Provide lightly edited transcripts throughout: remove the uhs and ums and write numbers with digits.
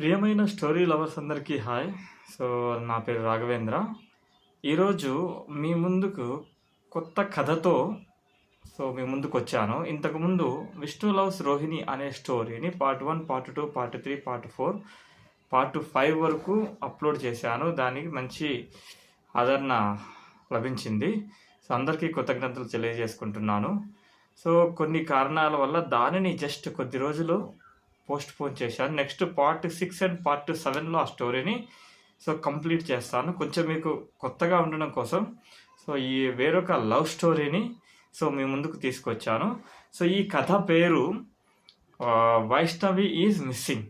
ప్రియమైన story lovers అందరికీ hi. So, నా పేరు రాఘవేంద్ర. ఈరోజు మీ ముందుకు కొత్త కథతో మీ ముందుకొచ్చాను. ఇంతకుముందు 'విష్ణు లవ్స్ రోహిణి' అనే స్టోరీని part 1, part 2, part 3, part 4, part 5 వరకు అప్లోడ్ చేశాను. దానికి మంచి ఆదరణ లభించింది. సో, అందరికీ కృతజ్ఞతలు తెలియజేసుకుంటున్నాను. సో, కొన్ని కారణాల వల్ల దానిని జస్ట్ కొద్ది రోజులు పోస్ట్ పోన్ చేశాను. నెక్స్ట్ పార్ట్ 6 అండ్ పార్ట్ 7లో ఆ స్టోరీని కంప్లీట్ చేస్తాను. కొంచెం మీకు కొత్తగా ఉండడం కోసం ఈ వేరొక లవ్ స్టోరీని మీ ముందుకు తీసుకొచ్చాను. ఈ కథ పేరు వైష్ణవి ఈజ్ మిస్సింగ్.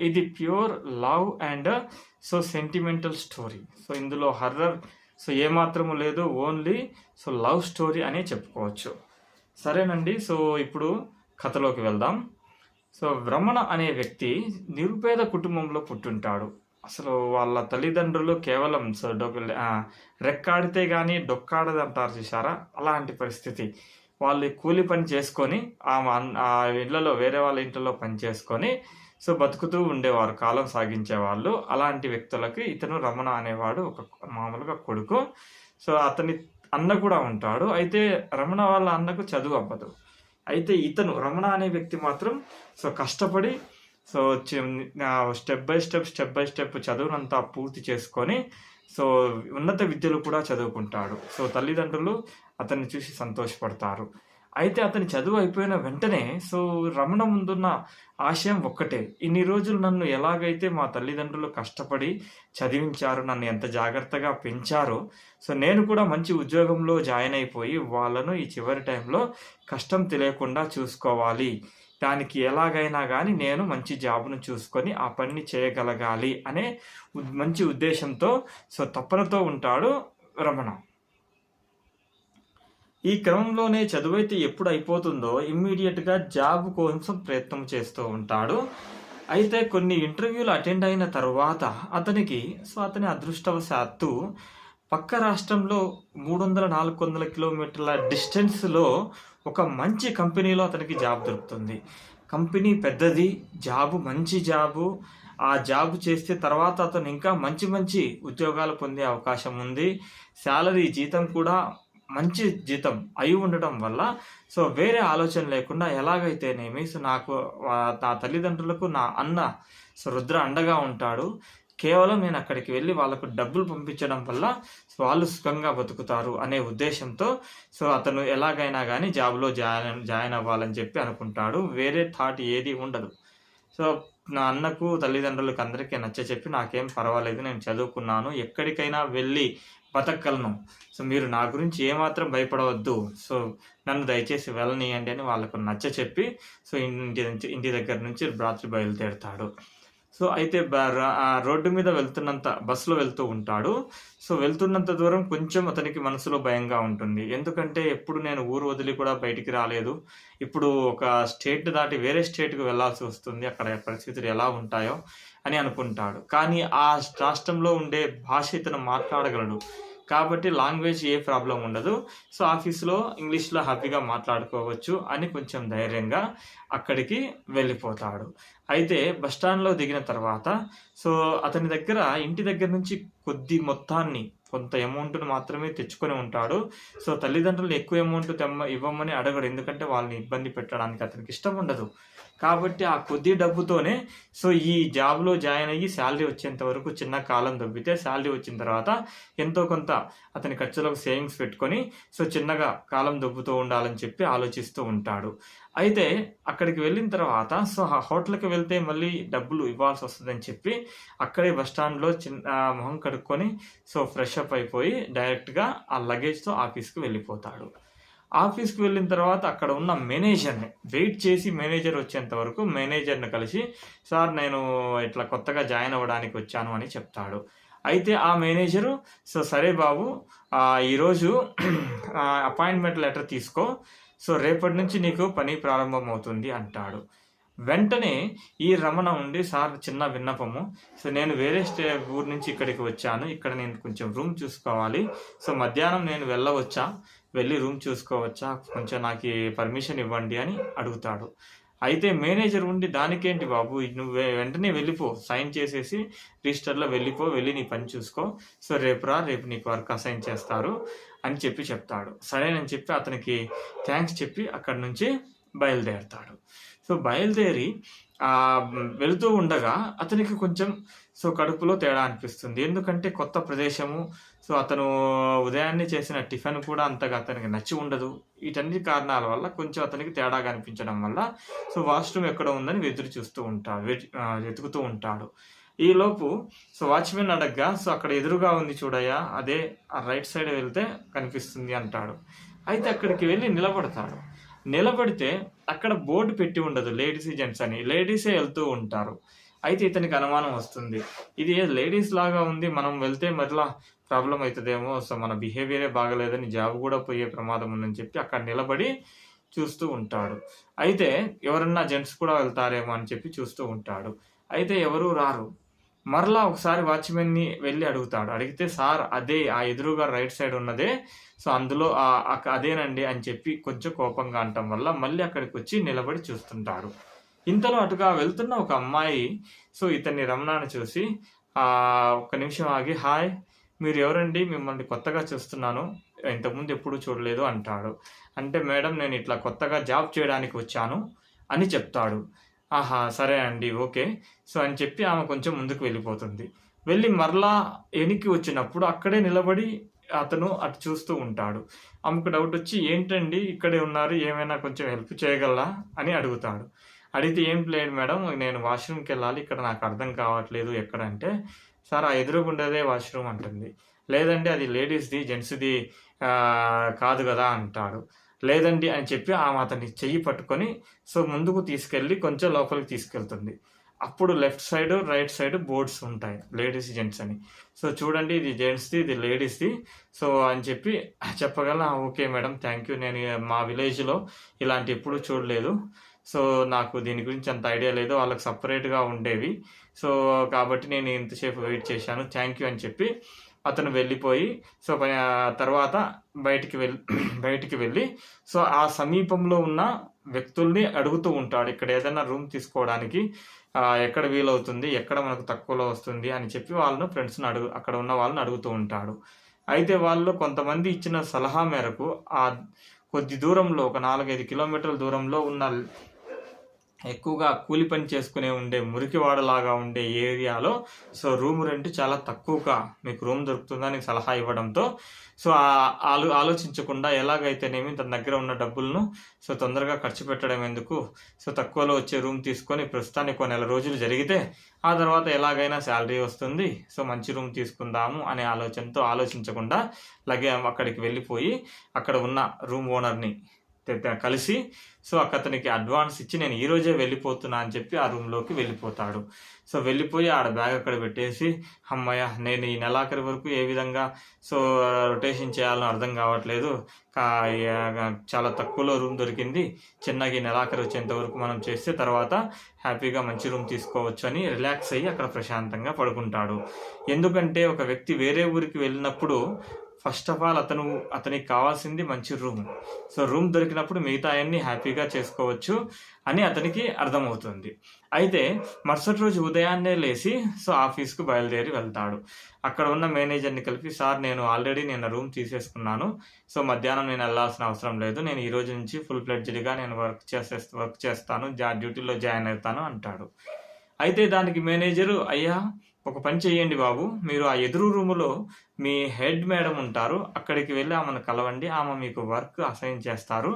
ఇది pure love and sentimental story. ఇందులో హర్రర్ ఏమాత్రము లేదు, ఓన్లీ లవ్ స్టోరీ అనే చెప్పుకోవచ్చు. సరేనండి. ఇప్పుడు కథలోకి వెళ్దాం. రమణ అనే వ్యక్తి నిరుపేద కుటుంబంలో పుట్టుంటాడు. అసలు వాళ్ళ తల్లిదండ్రులు కేవలం రెక్కాడితే కానీ డొక్కాడదంటారు చూసారా, అలాంటి పరిస్థితి. వాళ్ళు కూలి పని చేసుకొని ఆ ఇళ్లలో వేరే వాళ్ళ ఇంట్లో పని చేసుకొని బతుకుతూ ఉండేవారు, కాలం సాగించేవాళ్ళు. అలాంటి వ్యక్తులకి ఇతను రమణ అనేవాడు ఒక మామూలుగా కొడుకు. అతని అన్న కూడా ఉంటాడు. అయితే రమణ వాళ్ళ అన్నకు చదువు అవ్వదు. అయితే ఇతను రమణ అనే వ్యక్తి మాత్రం కష్టపడి స్టెప్ బై స్టెప్ చదువునంతా పూర్తి చేసుకొని ఉన్నత విద్యలు కూడా చదువుకుంటాడు. తల్లిదండ్రులు అతన్ని చూసి సంతోషపడతారు. అయితే అతని చదువు అయిపోయిన వెంటనే రమణ ముందున్న ఆశయం ఒక్కటే, ఇన్ని రోజులు నన్ను ఎలాగైతే మా తల్లిదండ్రులు కష్టపడి చదివించారు, నన్ను ఎంత జాగ్రత్తగా పెంచారో, నేను కూడా మంచి ఉద్యోగంలో జాయిన్ అయిపోయి వాళ్ళను ఈ చివరి టైంలో కష్టం తెలియకుండా చూసుకోవాలి. దానికి ఎలాగైనా కానీ నేను మంచి జాబ్ను చూసుకొని ఆ పనిని చేయగలగాలి అనే మంచి ఉద్దేశంతో తపనతో ఉంటాడు రమణ. ఈ క్రమంలోనే చదువైతే ఎప్పుడు అయిపోతుందో ఇమ్మీడియట్గా జాబ్ కోసం ప్రయత్నం చేస్తూ ఉంటాడు. అయితే కొన్ని ఇంటర్వ్యూలు అటెండ్ అయిన తర్వాత అతనికి అతని అదృష్టవశాత్తు పక్క రాష్ట్రంలో 300-400 కిలోమీటర్ల డిస్టెన్స్లో ఒక మంచి కంపెనీలో అతనికి జాబ్ దొరుకుతుంది. కంపెనీ పెద్దది, మంచి జాబు. ఆ జాబ్ చేస్తే తర్వాత అతను ఇంకా మంచి ఉద్యోగాలు పొందే అవకాశం ఉంది. శాలరీ, జీతం కూడా మంచి జీతం అయి ఉండటం వల్ల వేరే ఆలోచన లేకుండా ఎలాగైతేనేమి నాకు నా తల్లిదండ్రులకు నా అన్న రుద్ర అండగా ఉంటాడు. కేవలం నేను అక్కడికి వెళ్ళి వాళ్ళకు డబ్బులు పంపించడం వల్ల వాళ్ళు సుఖంగా బతుకుతారు అనే ఉద్దేశంతో అతను ఎలాగైనా కానీ జాబ్లో జాయిన్ అవ్వాలని చెప్పి అనుకుంటాడు. వేరే థాట్ ఏది ఉండదు. నా అన్నకు, తల్లిదండ్రులకు అందరికీ నచ్చచెప్పి నాకేం పర్వాలేదు, నేను చదువుకున్నాను, ఎక్కడికైనా వెళ్ళి బతకగలను, మీరు నా గురించి ఏమాత్రం భయపడవద్దు, నన్ను దయచేసి వెళ్ళనియండి అని వాళ్ళకు నచ్చచెప్పి ఇంటి దగ్గర నుంచి రాత్రి బయలుదేరుతాడు. అయితే రోడ్డు మీద బస్సులో వెళ్తూ ఉంటాడు. వెళ్తున్నంత దూరం కొంచెం అతనికి మనసులో భయంగా ఉంటుంది. ఎందుకంటే ఎప్పుడు నేను ఊరు వదిలి కూడా బయటికి రాలేదు, ఇప్పుడు ఒక స్టేట్ దాటి వేరే స్టేట్కి వెళ్ళాల్సి వస్తుంది, అక్కడ పరిస్థితులు ఎలా ఉంటాయో అని అనుకుంటాడు. కానీ ఆ రాష్ట్రంలో ఉండే భాష ఇతను మాట్లాడగలడు కాబట్టి లాంగ్వేజ్ ఏ ప్రాబ్లం ఉండదు. ఆఫీస్లో ఇంగ్లీష్లో హ్యాపీగా మాట్లాడుకోవచ్చు అని కొంచెం ధైర్యంగా అక్కడికి వెళ్ళిపోతాడు. అయితే బస్టాండ్లో దిగిన తర్వాత అతని దగ్గర ఇంటి దగ్గర నుంచి కొంత అమౌంట్ను మాత్రమే తెచ్చుకొని ఉంటాడు. తల్లిదండ్రులు ఎక్కువ అమౌంట్ ఇవ్వమని అడగడు, ఎందుకంటే వాళ్ళని ఇబ్బంది పెట్టడానికి అతనికి ఇష్టం ఉండదు. కాబట్టి ఆ కొద్ది డబ్బుతోనే ఈ జాబ్లో జాయిన్ అయ్యి శాలరీ వచ్చేంత వరకు చిన్న కాలం దొబ్బితే, శాలరీ వచ్చిన తర్వాత ఎంతో కొంత అతని ఖర్చులకు సేవింగ్స్ పెట్టుకొని చిన్నగా కాలం దొబ్బుతూ ఉండాలని చెప్పి ఆలోచిస్తూ ఉంటాడు. అయితే అక్కడికి వెళ్ళిన తర్వాత ఆ హోటల్కి వెళ్తే మళ్ళీ డబ్బులు ఇవ్వాల్సి వస్తుందని చెప్పి అక్కడే బస్టాండ్లో మొహం కడుక్కొని ఫ్రెష్ అప్ అయిపోయి డైరెక్ట్గా ఆ లగేజ్తో ఆఫీస్కి వెళ్ళిపోతాడు. ఆఫీస్కి వెళ్ళిన తర్వాత అక్కడ ఉన్న మేనేజర్ని వెయిట్ చేసి, మేనేజర్ వచ్చేంత వరకు మేనేజర్ని కలిసి, సార్ నేను ఇట్లా కొత్తగా జాయిన్ అవ్వడానికి వచ్చాను అని చెప్తాడు. అయితే ఆ మేనేజరు సరే బాబు, ఈరోజు అపాయింట్మెంట్ లెటర్ తీసుకో, రేపటి నుంచి నీకు పని ప్రారంభం అవుతుంది అంటాడు. వెంటనే ఈ రమణ ఉండి, సార్ చిన్న విన్నపము, నేను వేరే ఊరు నుంచి ఇక్కడికి వచ్చాను, ఇక్కడ నేను కొంచెం రూమ్ చూసుకోవాలి, మధ్యాహ్నం నేను వెళ్ళి రూమ్ చూసుకోవచ్చా, కొంచెం నాకు పర్మిషన్ ఇవ్వండి అని అడుగుతాడు. అయితే మేనేజర్ ఉండి దానికేంటి బాబు నువ్వు వెంటనే వెళ్ళిపో, సైన్ చేసేసి రిజిస్టర్లో వెళ్ళి నీ పని చూసుకో, సో రేపు నీకు వర్క్ అసైన్ చేస్తారు అని చెప్తాడు. సరేనని చెప్పి అతనికి థ్యాంక్స్ చెప్పి అక్కడి నుంచి బయలుదేరతాడు. సో బయలుదేరి వెళుతూ ఉండగా అతనికి కొంచెం కడుపులో తేడా అనిపిస్తుంది. ఎందుకంటే కొత్త ప్రదేశము, అతను ఉదయాన్నే చేసిన టిఫిన్ కూడా అంతగా అతనికి నచ్చి ఉండదు. వీటన్ని కారణాల వల్ల కొంచెం అతనికి తేడాగా అనిపించడం వల్ల వాష్రూమ్ ఎక్కడ ఉందని వెతుకుతూ ఉంటాడు. ఈలోపు వాచ్మెన్ అడగ్గా అక్కడ ఎదురుగా ఉంది చూడయ్యా, అదే ఆ రైట్ సైడ్ వెళ్తే కనిపిస్తుంది అంటాడు. అయితే అక్కడికి వెళ్ళి నిలబడితే అక్కడ బోర్డు పెట్టి ఉండదు లేడీస్ జెంట్స్ అని, లేడీసే వెళ్తూ ఉంటారు. అయితే ఇతనికి అనుమానం వస్తుంది, ఇది లేడీస్ లాగా ఉంది, మనం వెళ్తే మరలా ప్రాబ్లం అవుతుందేమో, మన బిహేవియరే బాగలేదని జాబ్ కూడా పోయే ప్రమాదం ఉందని చెప్పి అక్కడ నిలబడి చూస్తూ ఉంటాడు. అయితే ఎవరన్నా జెంట్స్ కూడా వెళ్తారేమో అని చెప్పి చూస్తూ ఉంటాడు. అయితే ఎవరూ రారు. మరలా ఒకసారి వాచ్మెన్ని వెళ్ళి అడుగుతాడు. అడిగితే సార్ అదే ఆ ఎదురుగా రైట్ సైడ్ ఉన్నదే, అందులో అదేనండి అని చెప్పి కొంచెం కోపంగా అనటం వల్ల మళ్ళీ అక్కడికి వచ్చి నిలబడి చూస్తుంటాడు. ఇంతలో అటుగా వెళ్తున్న ఒక అమ్మాయి ఇతన్ని రమణాన్ని చూసి ఒక్క నిమిషం ఆగి, హాయ్ మీరు ఎవరండి, మిమ్మల్ని కొత్తగా చూస్తున్నాను, ఇంతకుముందు ఎప్పుడూ చూడలేదు అంటాడు. అంటే మేడం నేను ఇట్లా కొత్తగా జాబ్ చేయడానికి వచ్చాను అని చెప్తాడు. ఆహా సరే అండి ఓకే అని చెప్పి ఆమె కొంచెం ముందుకు వెళ్ళిపోతుంది. వెళ్ళి మరలా వెనక్కి వచ్చినప్పుడు అక్కడే నిలబడి అతను అటు చూస్తూ ఉంటాడు. ఆమెకు డౌట్ వచ్చి ఏంటండి ఇక్కడే ఉన్నారు, ఏమైనా కొంచెం హెల్ప్ చేయగలరా అని అడుగుతాడు. అడిగితే ఏం లేదు మేడం, నేను వాష్రూమ్కి వెళ్ళాలి, ఇక్కడ నాకు అర్థం కావట్లేదు ఎక్కడంటే, సార్ ఆ ఎదురుగుండేదే వాష్రూమ్ అంటుంది. లేదండి అది లేడీస్ది జెంట్స్ది కాదు కదా అంటాడు. లేదండి అని చెప్పి ఆమె అతన్ని చెయ్యి పట్టుకొని ముందుకు తీసుకెళ్ళి కొంచెం లోపలికి తీసుకెళ్తుంది. అప్పుడు left side right side boards ఉంటాయి లేడీస్ జెంట్స్ అని. చూడండి ఇది జెంట్స్ది ఇది లేడీస్ది అని చెప్పి చెప్పగల. ఓకే మేడం థ్యాంక్ యూ, నేను మా విలేజ్లో ఇలాంటి ఎప్పుడూ చూడలేదు, నాకు దీని గురించి అంత ఐడియా లేదు, వాళ్ళకి సపరేట్గా ఉండేవి, కాబట్టి నేను ఇంతసేపు వెయిట్ చేశాను, థ్యాంక్ యూ అని చెప్పి అతను వెళ్ళిపోయి తర్వాత బయటికి వెళ్ళి ఆ సమీపంలో ఉన్న వ్యక్తుల్ని అడుగుతూ ఉంటాడు. ఇక్కడ ఏదైనా రూమ్ తీసుకోవడానికి ఎక్కడ వీలవుతుంది, ఎక్కడ మనకు తక్కువలో వస్తుంది అని చెప్పి ఫ్రెండ్స్ని అక్కడ ఉన్న వాళ్ళని అడుగుతూ ఉంటాడు. అయితే వాళ్ళు కొంతమంది ఇచ్చిన సలహా మేరకు ఆ కొద్ది దూరంలో ఒక 4-5 కిలోమీటర్ల దూరంలో ఉన్న ఎక్కువగా కూలి పని చేసుకునే ఉండే మురికివాడలాగా ఉండే ఏరియాలో రూమ్ రెంట్ చాలా తక్కువగా మీకు రూమ్ దొరుకుతుందని సలహా ఇవ్వడంతో ఆలోచించకుండా ఎలాగైతేనేమి తన దగ్గర ఉన్న డబ్బులను తొందరగా ఖర్చు పెట్టడం ఎందుకు, తక్కువలో వచ్చే రూమ్ తీసుకొని ప్రస్తుతానికి 1 నెల రోజులు జరిగితే ఆ తర్వాత ఎలాగైనా శాలరీ వస్తుంది, మంచి రూమ్ తీసుకుందాము అనే ఆలోచనతో ఆలోచించకుండా అక్కడికి వెళ్ళిపోయి అక్కడ ఉన్న రూమ్ ఓనర్ని కలిసి అతనికి అడ్వాన్స్ ఇచ్చి నేను ఈరోజే వెళ్ళిపోతున్నా అని చెప్పి ఆ రూమ్లోకి వెళ్ళిపోతాడు. వెళ్ళిపోయి ఆడ బ్యాగ్ అక్కడ పెట్టేసి, అమ్మయ్య నేను ఈ నెలాఖరి వరకు ఏ విధంగా రొటేషన్ చేయాలని అర్థం కావట్లేదు, చాలా తక్కువలో రూమ్ దొరికింది, చిన్నగా ఈ నెలాఖరి వచ్చేంత వరకు మనం చేస్తే తర్వాత హ్యాపీగా మంచి రూమ్ తీసుకోవచ్చు అని రిలాక్స్ అయ్యి అక్కడ ప్రశాంతంగా పడుకుంటాడు. ఎందుకంటే ఒక వ్యక్తి వేరే ఊరికి వెళ్ళినప్పుడు ఫస్ట్ ఆఫ్ ఆల్ అతనికి కావాల్సింది మంచి రూమ్. రూమ్ దొరికినప్పుడు మిగతా అన్ని హ్యాపీగా చేసుకోవచ్చు అని అతనికి అర్థమవుతుంది. అయితే మరుసటి రోజు ఉదయాన్నే లేచి ఆఫీస్కు బయలుదేరి వెళ్తాడు. అక్కడ ఉన్న మేనేజర్ని కలిపి, సార్ నేను ఆల్రెడీ రూమ్ తీసేసుకున్నాను, మధ్యాహ్నం నేను వెళ్ళాల్సిన అవసరం లేదు, నేను ఈ రోజు నుంచి ఫుల్ ఫ్లెడ్జ్డ్గా నేను వర్క్ చేస్తాను, డ్యూటీలో జాయిన్ అవుతాను అంటాడు. అయితే దానికి మేనేజరు, అయ్యా ఒక పని చేయండి బాబు, మీరు ఆ ఎదురు రూములో మీ హెడ్ మేడం ఉంటారు, అక్కడికి వెళ్ళి ఆమెను కలవండి, ఆమె మీకు వర్క్ అసైన్ చేస్తారు,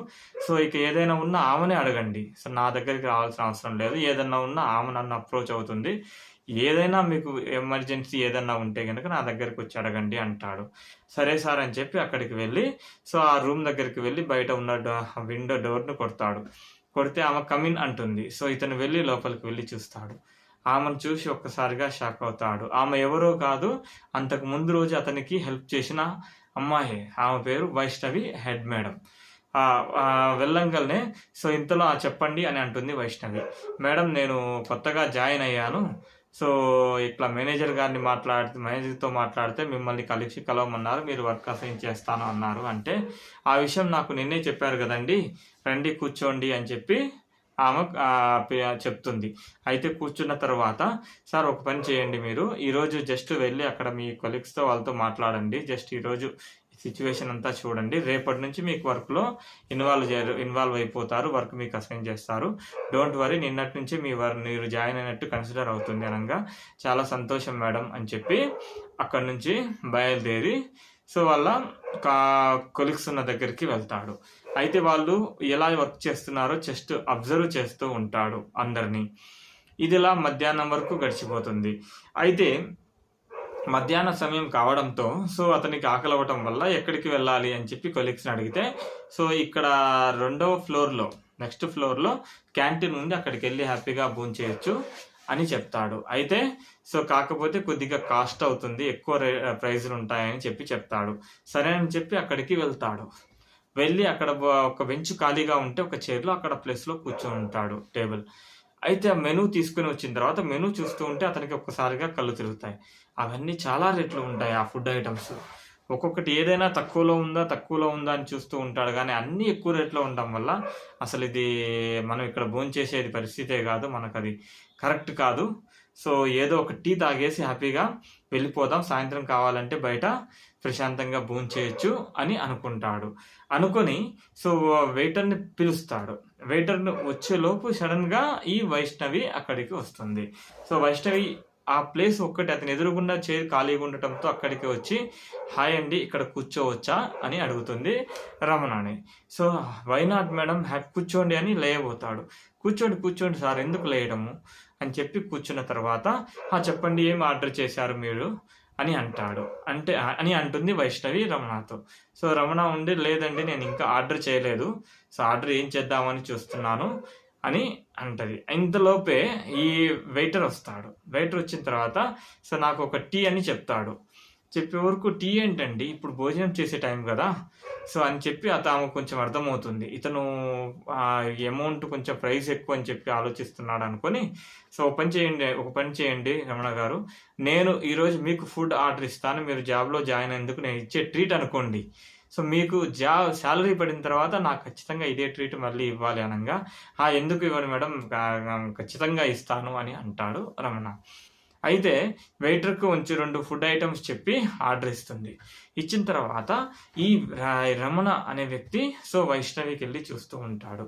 ఇక ఏదైనా ఉన్నా ఆమెనే అడగండి, నా దగ్గరికి రావాల్సిన అవసరం లేదు, ఏదైనా ఉన్నా ఆమె నన్ను అప్రోచ్ అవుతుంది, ఏదైనా మీకు ఎమర్జెన్సీ ఏదన్నా ఉంటే కనుక నా దగ్గరికి వచ్చి అడగండి అంటాడు. సరే సార్ అని చెప్పి అక్కడికి వెళ్ళి ఆ రూమ్ దగ్గరికి వెళ్ళి బయట ఉన్న విండో డోర్ను కొడితే ఆమె కమిన్ అంటుంది. ఇతను వెళ్ళి లోపలికి వెళ్ళి చూస్తాడు. ఆమెను చూసి ఒక్కసారిగా షాక్ అవుతాడు. ఆమె ఎవరో కాదు, అంతకు ముందు రోజు అతనికి హెల్ప్ చేసిన అమ్మాయి, ఆమె పేరు వైష్ణవి, హెడ్ మేడం. వెళ్ళంగల్నే ఇంతలో చెప్పండి అని అంటుంది వైష్ణవి. మేడం నేను కొత్తగా జాయిన్ అయ్యాను, ఇట్లా మేనేజర్తో మాట్లాడితే మిమ్మల్ని కలవమన్నారు, మీరు వర్క్ అసైన్ చేస్తాను అన్నారు అంటే, ఆ విషయం నాకు నిన్నే చెప్పారు కదండి, రండి కూర్చోండి అని చెప్పి ఆమె చెప్తుంది. అయితే కూర్చున్న తర్వాత, "సార్ ఒక పని చేయండి మీరు. ఈరోజు జస్ట్ వెళ్ళి అక్కడ మీ కొలీగ్స్‌తో వాళ్ళతో మాట్లాడండి. జస్ట్ ఈరోజు సిట్యుయేషన్ అంతా చూడండి. రేపటి నుంచి మీకు వర్క్‌లో ఇన్వాల్వ్ అయిపోతారు. వర్క్ మీకు అసైన్ చేస్తారు. డోంట్ వరీ నిన్నటి నుంచి మీరు జాయిన్ అయినట్టు కన్సిడర్ అవుతుంది" అనంగా, "చాలా సంతోషం మేడం" అని చెప్పి అక్కడి నుంచి బయలుదేరి వాళ్ళ కొలీగ్స్ ఉన్న దగ్గరికి వెళ్తాడు. అయితే వాళ్ళు ఎలా వర్క్ చేస్తున్నారో జస్ట్ అబ్జర్వ్ చేస్తూ ఉంటాడు అందరినీ. ఇదిలా మధ్యాహ్నం వరకు గడిచిపోతుంది. అయితే మధ్యాహ్న సమయం కావడంతో అతనికి ఆకలవ్వటం వల్ల ఎక్కడికి వెళ్ళాలి అని చెప్పి కొలీగ్స్‌ని అడిగితే, ఇక్కడ నెక్స్ట్ ఫ్లోర్‌లో క్యాంటీన్ ఉంది. అక్కడికెళ్ళి హ్యాపీగా భోంచేయొచ్చు అని చెప్తాడు. అయితే కాకపోతే కొద్దిగా కాస్ట్ అవుతుంది. ఎక్కువ ప్రైజ్‌లు ఉంటాయని చెప్తాడు. సరే అని చెప్పి అక్కడికి వెళ్తాడు. వెళ్ళి అక్కడ ఒక బెంచ్ ఖాళీగా ఉంటే ఒక చైర్‌లో అక్కడ ప్లేస్‌లో కూర్చొని ఉంటాడు టేబుల్. అయితే ఆ మెనూ తీసుకొని వచ్చిన తర్వాత మెనూ చూస్తూ ఉంటే అతనికి ఒక్కసారిగా కళ్ళు తిరుగుతాయి. అవన్నీ చాలా రేట్లు ఉంటాయి ఆ ఫుడ్ ఐటమ్స్. ఒక్కొక్కటి ఏదైనా తక్కువలో ఉందా అని చూస్తూ ఉంటాడు గానీ అన్నీ ఎక్కువ రేట్‌లో ఉండడం వల్ల అసలు ఇది మనం ఇక్కడ భోంచేసేది పరిస్థితే కాదు. మనకది కరెక్ట్ కాదు. ఏదో ఒక టీ తాగేసి హ్యాపీగా వెళ్ళిపోదాం. సాయంత్రం కావాలంటే బయట ప్రశాంతంగా భోంచేయొచ్చు అని అనుకుంటాడు. అనుకొని వెయిటర్‌ని పిలుస్తాడు. వెయిటర్‌ని వచ్చేలోపు సడెన్‌గా ఈ వైష్ణవి అక్కడికి వస్తుంది. వైష్ణవి ఆ ప్లేస్ ఒక్కటి అతని ఎదురుగుండా చైర్ ఖాళీగా ఉండటంతో అక్కడికి వచ్చి, "హాయ్ అండి, ఇక్కడ కూర్చోవచ్చా" అని అడుగుతుంది రమణని. "వై నాట్ మేడం, కూర్చోండి" అని లేయబోతాడు. కూర్చోండి సార్, ఎందుకు లేయడము" అని చెప్పి కూర్చున్న తర్వాత, "చెప్పండి, ఏం ఆర్డర్ చేశారు మీరు" అని అంటుంది వైష్ణవి రమణతో. రమణ ఉండి, "లేదండి, నేను ఇంకా ఆర్డర్ చేయలేదు. ఆర్డర్ ఏం చేద్దామని చూస్తున్నాను" అని అంటది. ఇంతలోపే ఈ వెయిటర్ వస్తాడు. వెయిటర్ వచ్చిన తర్వాత నాకు ఒక టీ అని చెప్తాడు. చెప్పే వరకు, "టీ ఏంటండి, ఇప్పుడు భోజనం చేసే టైం కదా" అని చెప్పి ఆమెకు కొంచెం అర్థమవుతుంది. ఇతను అమౌంట్ కొంచెం ప్రైస్ ఎక్కువ అని చెప్పి ఆలోచిస్తున్నాడు అనుకొని, ఒక పని చేయండి రమణ గారు, నేను ఈరోజు మీకు ఫుడ్ ఆర్డర్ ఇస్తాను. మీరు జాబ్‌లో జాయిన్ అయినందుకు నేను ఇచ్చే ట్రీట్ అనుకోండి. మీకు సాలరీ పడిన తర్వాత నాకు ఖచ్చితంగా ఇదే ట్రీట్ మళ్ళీ ఇవ్వాలి" అనంగా, "ఎందుకు ఇవ్వను మేడం, ఖచ్చితంగా ఇస్తాను" అని అంటాడు రమణ. అయితే వెయిటర్‌కి 2 ఫుడ్ ఐటమ్స్ చెప్పి ఆర్డర్ ఇస్తుంది. ఇచ్చిన తర్వాత ఈ రమణ అనే వ్యక్తి వైష్ణవికెళ్ళి చూస్తూ ఉంటాడు.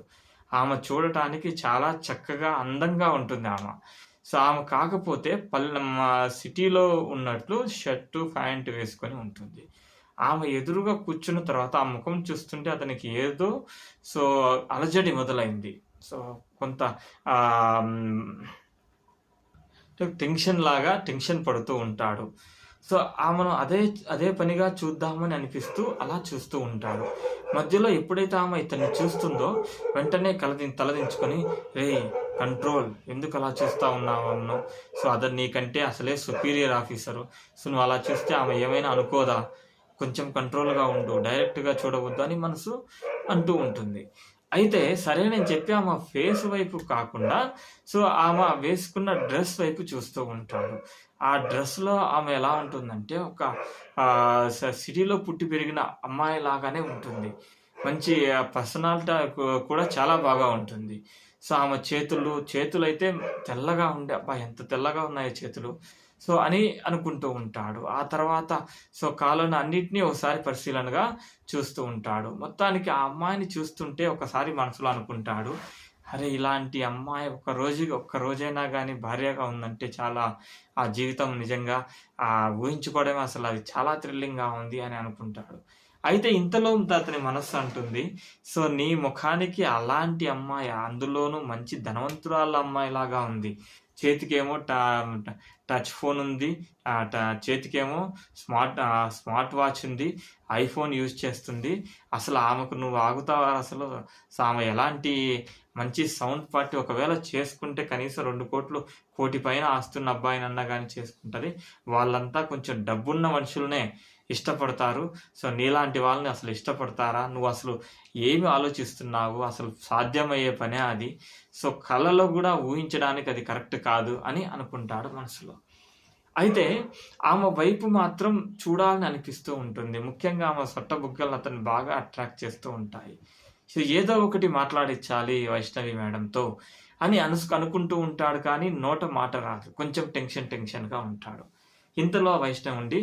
ఆమె చూడటానికి చాలా చక్కగా, అందంగా ఉంటుంది ఆమె. ఆమె కాకపోతే సిటీలో ఉన్నట్లు షర్టు, ప్యాంటు వేసుకొని ఉంటుంది. ఆమె ఎదురుగా కూర్చున్న తర్వాత ఆ ముఖం చూస్తుంటే అతనికి ఏదో అలజడి మొదలైంది. కొంత టెన్షన్ పడుతూ ఉంటాడు. ఆమెను అదే పనిగా చూద్దామని అనిపిస్తూ అలా చూస్తూ ఉంటాడు. మధ్యలో ఎప్పుడైతే ఆమె ఇతన్ని చూస్తుందో వెంటనే తలదించుకొని, "రేయ్ కంట్రోల్, ఎందుకు అలా చూస్తా ఉన్నావు నన్ను? అతను నీకంటే అసలే సుపీరియర్ ఆఫీసరు. నువ్వు అలా చూస్తే ఆమె ఏమైనా అనుకోదా? కొంచెం కంట్రోల్‌గా ఉండు, డైరెక్ట్‌గా చూడవద్దు" అని మనసు అంటూ ఉంటుంది. అయితే సరేనని చెప్పి ఆమె ఫేస్ వైపు కాకుండా ఆమె వేసుకున్న డ్రెస్ వైపు చూస్తూ ఉంటాడు. ఆ డ్రెస్‌లో ఆమె ఎలా ఉంటుందంటే ఒక సిటీలో పుట్టి పెరిగిన అమ్మాయి లాగానే ఉంటుంది. మంచి పర్సనాలిటీ కూడా చాలా బాగా ఉంటుంది. ఆమె చేతులైతే తెల్లగా ఉండే, అబ్బా ఎంత తెల్లగా ఉన్నాయో చేతులు అని అనుకుంటూ ఉంటాడు. ఆ తర్వాత కాళ్ళను అన్నిటినీ ఒకసారి పరిశీలనగా చూస్తూ ఉంటాడు. మొత్తానికి ఆ అమ్మాయిని చూస్తుంటే ఒకసారి మనసులో అనుకుంటాడు, అరే ఇలాంటి అమ్మాయి ఒక్క రోజైనా గానీ భార్యగా ఉందంటే చాలా, ఆ జీవితం నిజంగా ఊహించుకోవడమే అసలు అది చాలా థ్రిల్లింగ్‌గా ఉంది అని అనుకుంటాడు. అయితే ఇంతలో అతని మనస్సు అంటుంది, నీ ముఖానికి అలాంటి అమ్మాయి, అందులోనూ మంచి ధనవంతురాళ్ళ అమ్మాయిలాగా ఉంది. చేతికేమో టచ్ ఫోన్ ఉంది. చేతికేమో స్మార్ట్ వాచ్ ఉంది. ఐఫోన్ యూజ్ చేస్తుంది. అసలు ఆమెకు నువ్వు ఆగుతావా అసలు? ఆమె ఎలాంటి మంచి సౌండ్ పార్టీ ఒకవేళ చేసుకుంటే కనీసం 2 కోట్లు, కోటి పైన ఆస్తున్న అబ్బాయినన్నా కానీ చేసుకుంటది. వాళ్ళంతా కొంచెం డబ్బున్న మనుషులనే ఇష్టపడతారు. నీలాంటి వాళ్ళని అసలు ఇష్టపడతారా? నువ్వు అసలు ఏమి ఆలోచిస్తున్నావు? అసలు సాధ్యమయ్యే పనే అది. కలలో కూడా ఊహించడానికి అది కరెక్ట్ కాదు అని అనుకుంటాడు మనసులో. అయితే ఆమె వైపు మాత్రం చూడాలని అనిపిస్తూ ఉంటుంది. ముఖ్యంగా ఆమె సొట్టబుగ్గలు అతన్ని బాగా అట్రాక్ట్ చేస్తూ ఉంటాయి. సో ఏదో ఒకటి మాట్లాడిచ్చాలి వైష్ణవి మేడంతో అని అనుకుంటూ ఉంటాడు. కానీ నోట మాట రాదు. కొంచెం టెన్షన్‌గా ఉంటాడు. ఇంతలో ఆ వైష్ణవి ఉండి,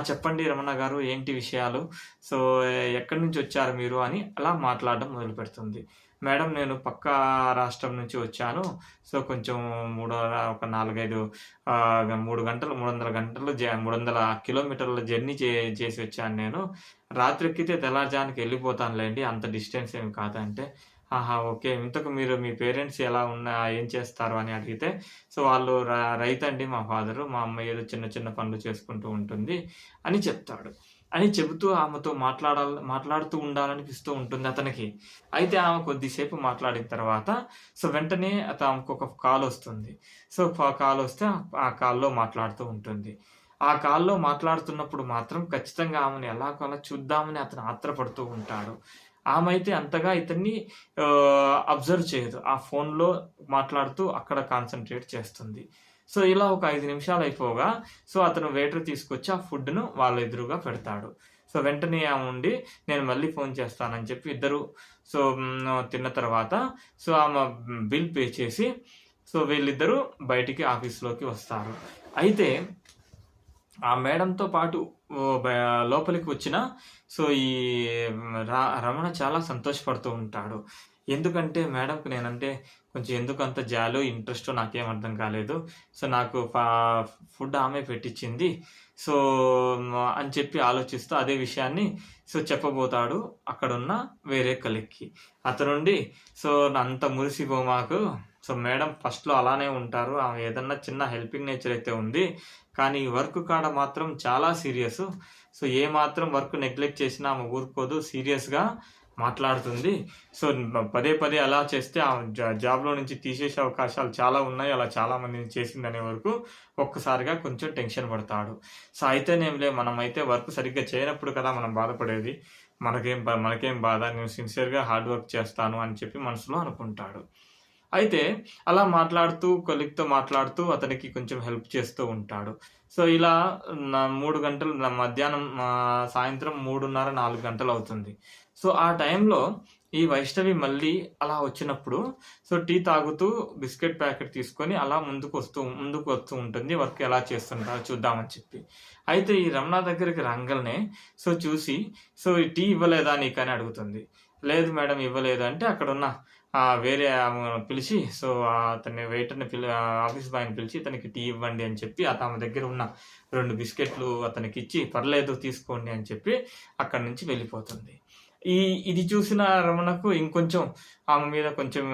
చెప్పండి రమణ గారు ఏంటి విషయాలు? సో ఎక్కడి నుంచి వచ్చారు మీరు? అని అలా మాట్లాడడం మొదలుపెడుతుంది. మేడం నేను పక్కా రాష్ట్రం నుంచి వచ్చాను. సో కొంచెం ఒక 4, 5 3 గంటలు 300 గంటలు 300 కిలోమీటర్ల జర్నీ చేసి వచ్చాను నేను. రాత్రి ఎక్కితే తెల్లారుజామునకి వెళ్ళిపోతానులెండి. అంత డిస్టెన్స్ ఏమి కాదంటే, ఓకే. ఇంతకు మీరు మీ పేరెంట్స్ ఏం చేస్తారు అని అడిగితే, సో వాళ్ళు రైతండి మా ఫాదరు. మా అమ్మ ఏదో చిన్న చిన్న పనులు చేసుకుంటూ ఉంటుంది అని చెప్తాడు. అని చెబుతూ ఆమెతో మాట్లాడుతూ ఉండాలనిపిస్తూ ఉంటుంది అతనికి. అయితే ఆమె కొద్దిసేపు మాట్లాడిన తర్వాత సో వెంటనే ఆమెకొక కాలొస్తుంది. సో కాలొస్తే ఆ కాల్‌లో మాట్లాడుతూ ఉంటుంది. ఆ కాల్‌లో మాట్లాడుతున్నప్పుడు మాత్రం ఖచ్చితంగా ఆమెను ఎలాగోలా చూద్దామని అతను ఆత్రపడుతూ ఉంటాడు. ఆమె అయితే అంతగా ఇతన్ని అబ్జర్వ్ చేయదు. ఆ ఫోన్‌లో మాట్లాడుతూ అక్కడ కాన్సంట్రేట్ చేస్తుంది. సో ఇలా ఒక 5 నిమిషాలు అయిపోగా సో అతను వెయిటర్ తీసుకొచ్చి ఆ ఫుడ్‌ను వాళ్ళ ఎదురుగా పెడతాడు. సో వెంటనే ఆమె ఉండి నేను మళ్ళీ ఫోన్ చేస్తానని చెప్పి ఇద్దరు సో తిన్న తర్వాత సో ఆమె బిల్ పే చేసి సో వీళ్ళిద్దరూ బయటికి ఆఫీస్‌లోకి వస్తారు. అయితే ఆ మేడంతో పాటు లోపలికి వచ్చిన సో ఈ రమణ చాలా సంతోషపడుతూ ఉంటాడు. ఎందుకంటే మేడంకి నేనంటే కొంచెం ఎందుకంత జాలో, ఇంట్రెస్టో నాకేం అర్థం కాలేదు. సో నాకు ఫుడ్ ఆమె పెట్టించింది. సో అని చెప్పి ఆలోచిస్తూ అదే విషయాన్ని సో చెప్పబోతాడు అక్కడున్న వేరే కలీగ్‌కి. అతనుండి సో అంత మురిసిపోమాకు. సో మేడం ఫస్ట్‌లో అలానే ఉంటారు. ఆమె ఏదన్నా చిన్న హెల్పింగ్ నేచర్ అయితే ఉంది. కానీ వర్క్ కాడ మాత్రం చాలా సీరియసు. సో ఏమాత్రం వర్క్ నెగ్లెక్ట్ చేసినా ఆమె ఊరుకోదు. సీరియస్‌గా మాట్లాడుతుంది. సో పదే పదే అలా చేస్తే ఆమె జాబ్‌లో నుంచి తీసేసే అవకాశాలు చాలా ఉన్నాయి. అలా చాలా మందిని చేసిందనే వరకు ఒక్కసారిగా కొంచెం టెన్షన్ పడతాడు. సో అయితేనేంలే మనమైతే వర్క్ సరిగ్గా చేయనప్పుడు కదా మనం బాధపడేది. మనకేం బాధ, నేను సిన్సియర్‌గా హార్డ్ వర్క్ చేస్తాను అని చెప్పి మనసులో అనుకుంటాడు. అయితే అలా కొలీగ్‌తో మాట్లాడుతూ అతనికి కొంచెం హెల్ప్ చేస్తూ ఉంటాడు. సో ఇలా 3 గంటలు మధ్యాహ్నం సాయంత్రం 3:30, 4 గంటలవుతుంది. సో ఆ టైంలో ఈ వైష్ణవి మళ్ళీ అలా వచ్చినప్పుడు సో టీ తాగుతూ బిస్కెట్ ప్యాకెట్ తీసుకొని అలా ముందుకు వస్తూ ఉంటుంది. వర్క్ ఎలా చేస్తుంటారో చూద్దామని చెప్పి. అయితే ఈ రమణ దగ్గరికి రాంగాల్నే సో చూసి సో ఈ టీ ఇవ్వలేదా నీకని అడుగుతుంది. లేదు మేడం ఇవ్వలేదు అంటే అక్కడున్న వేరే ఆమెను పిలిచి సో అతన్ని వెయిటర్‌ని ఆఫీస్ బాయ్‌ని పిలిచి ఇతనికి టీ ఇవ్వండి అని చెప్పి ఆమె దగ్గర ఉన్న 2 బిస్కెట్లు అతనికిచ్చి పర్లేదు తీసుకోండి అని చెప్పి అక్కడి నుంచి వెళ్ళిపోతుంది. ఇది చూసిన రమణకు ఇంకొంచెం ఆమె మీద కొంచెం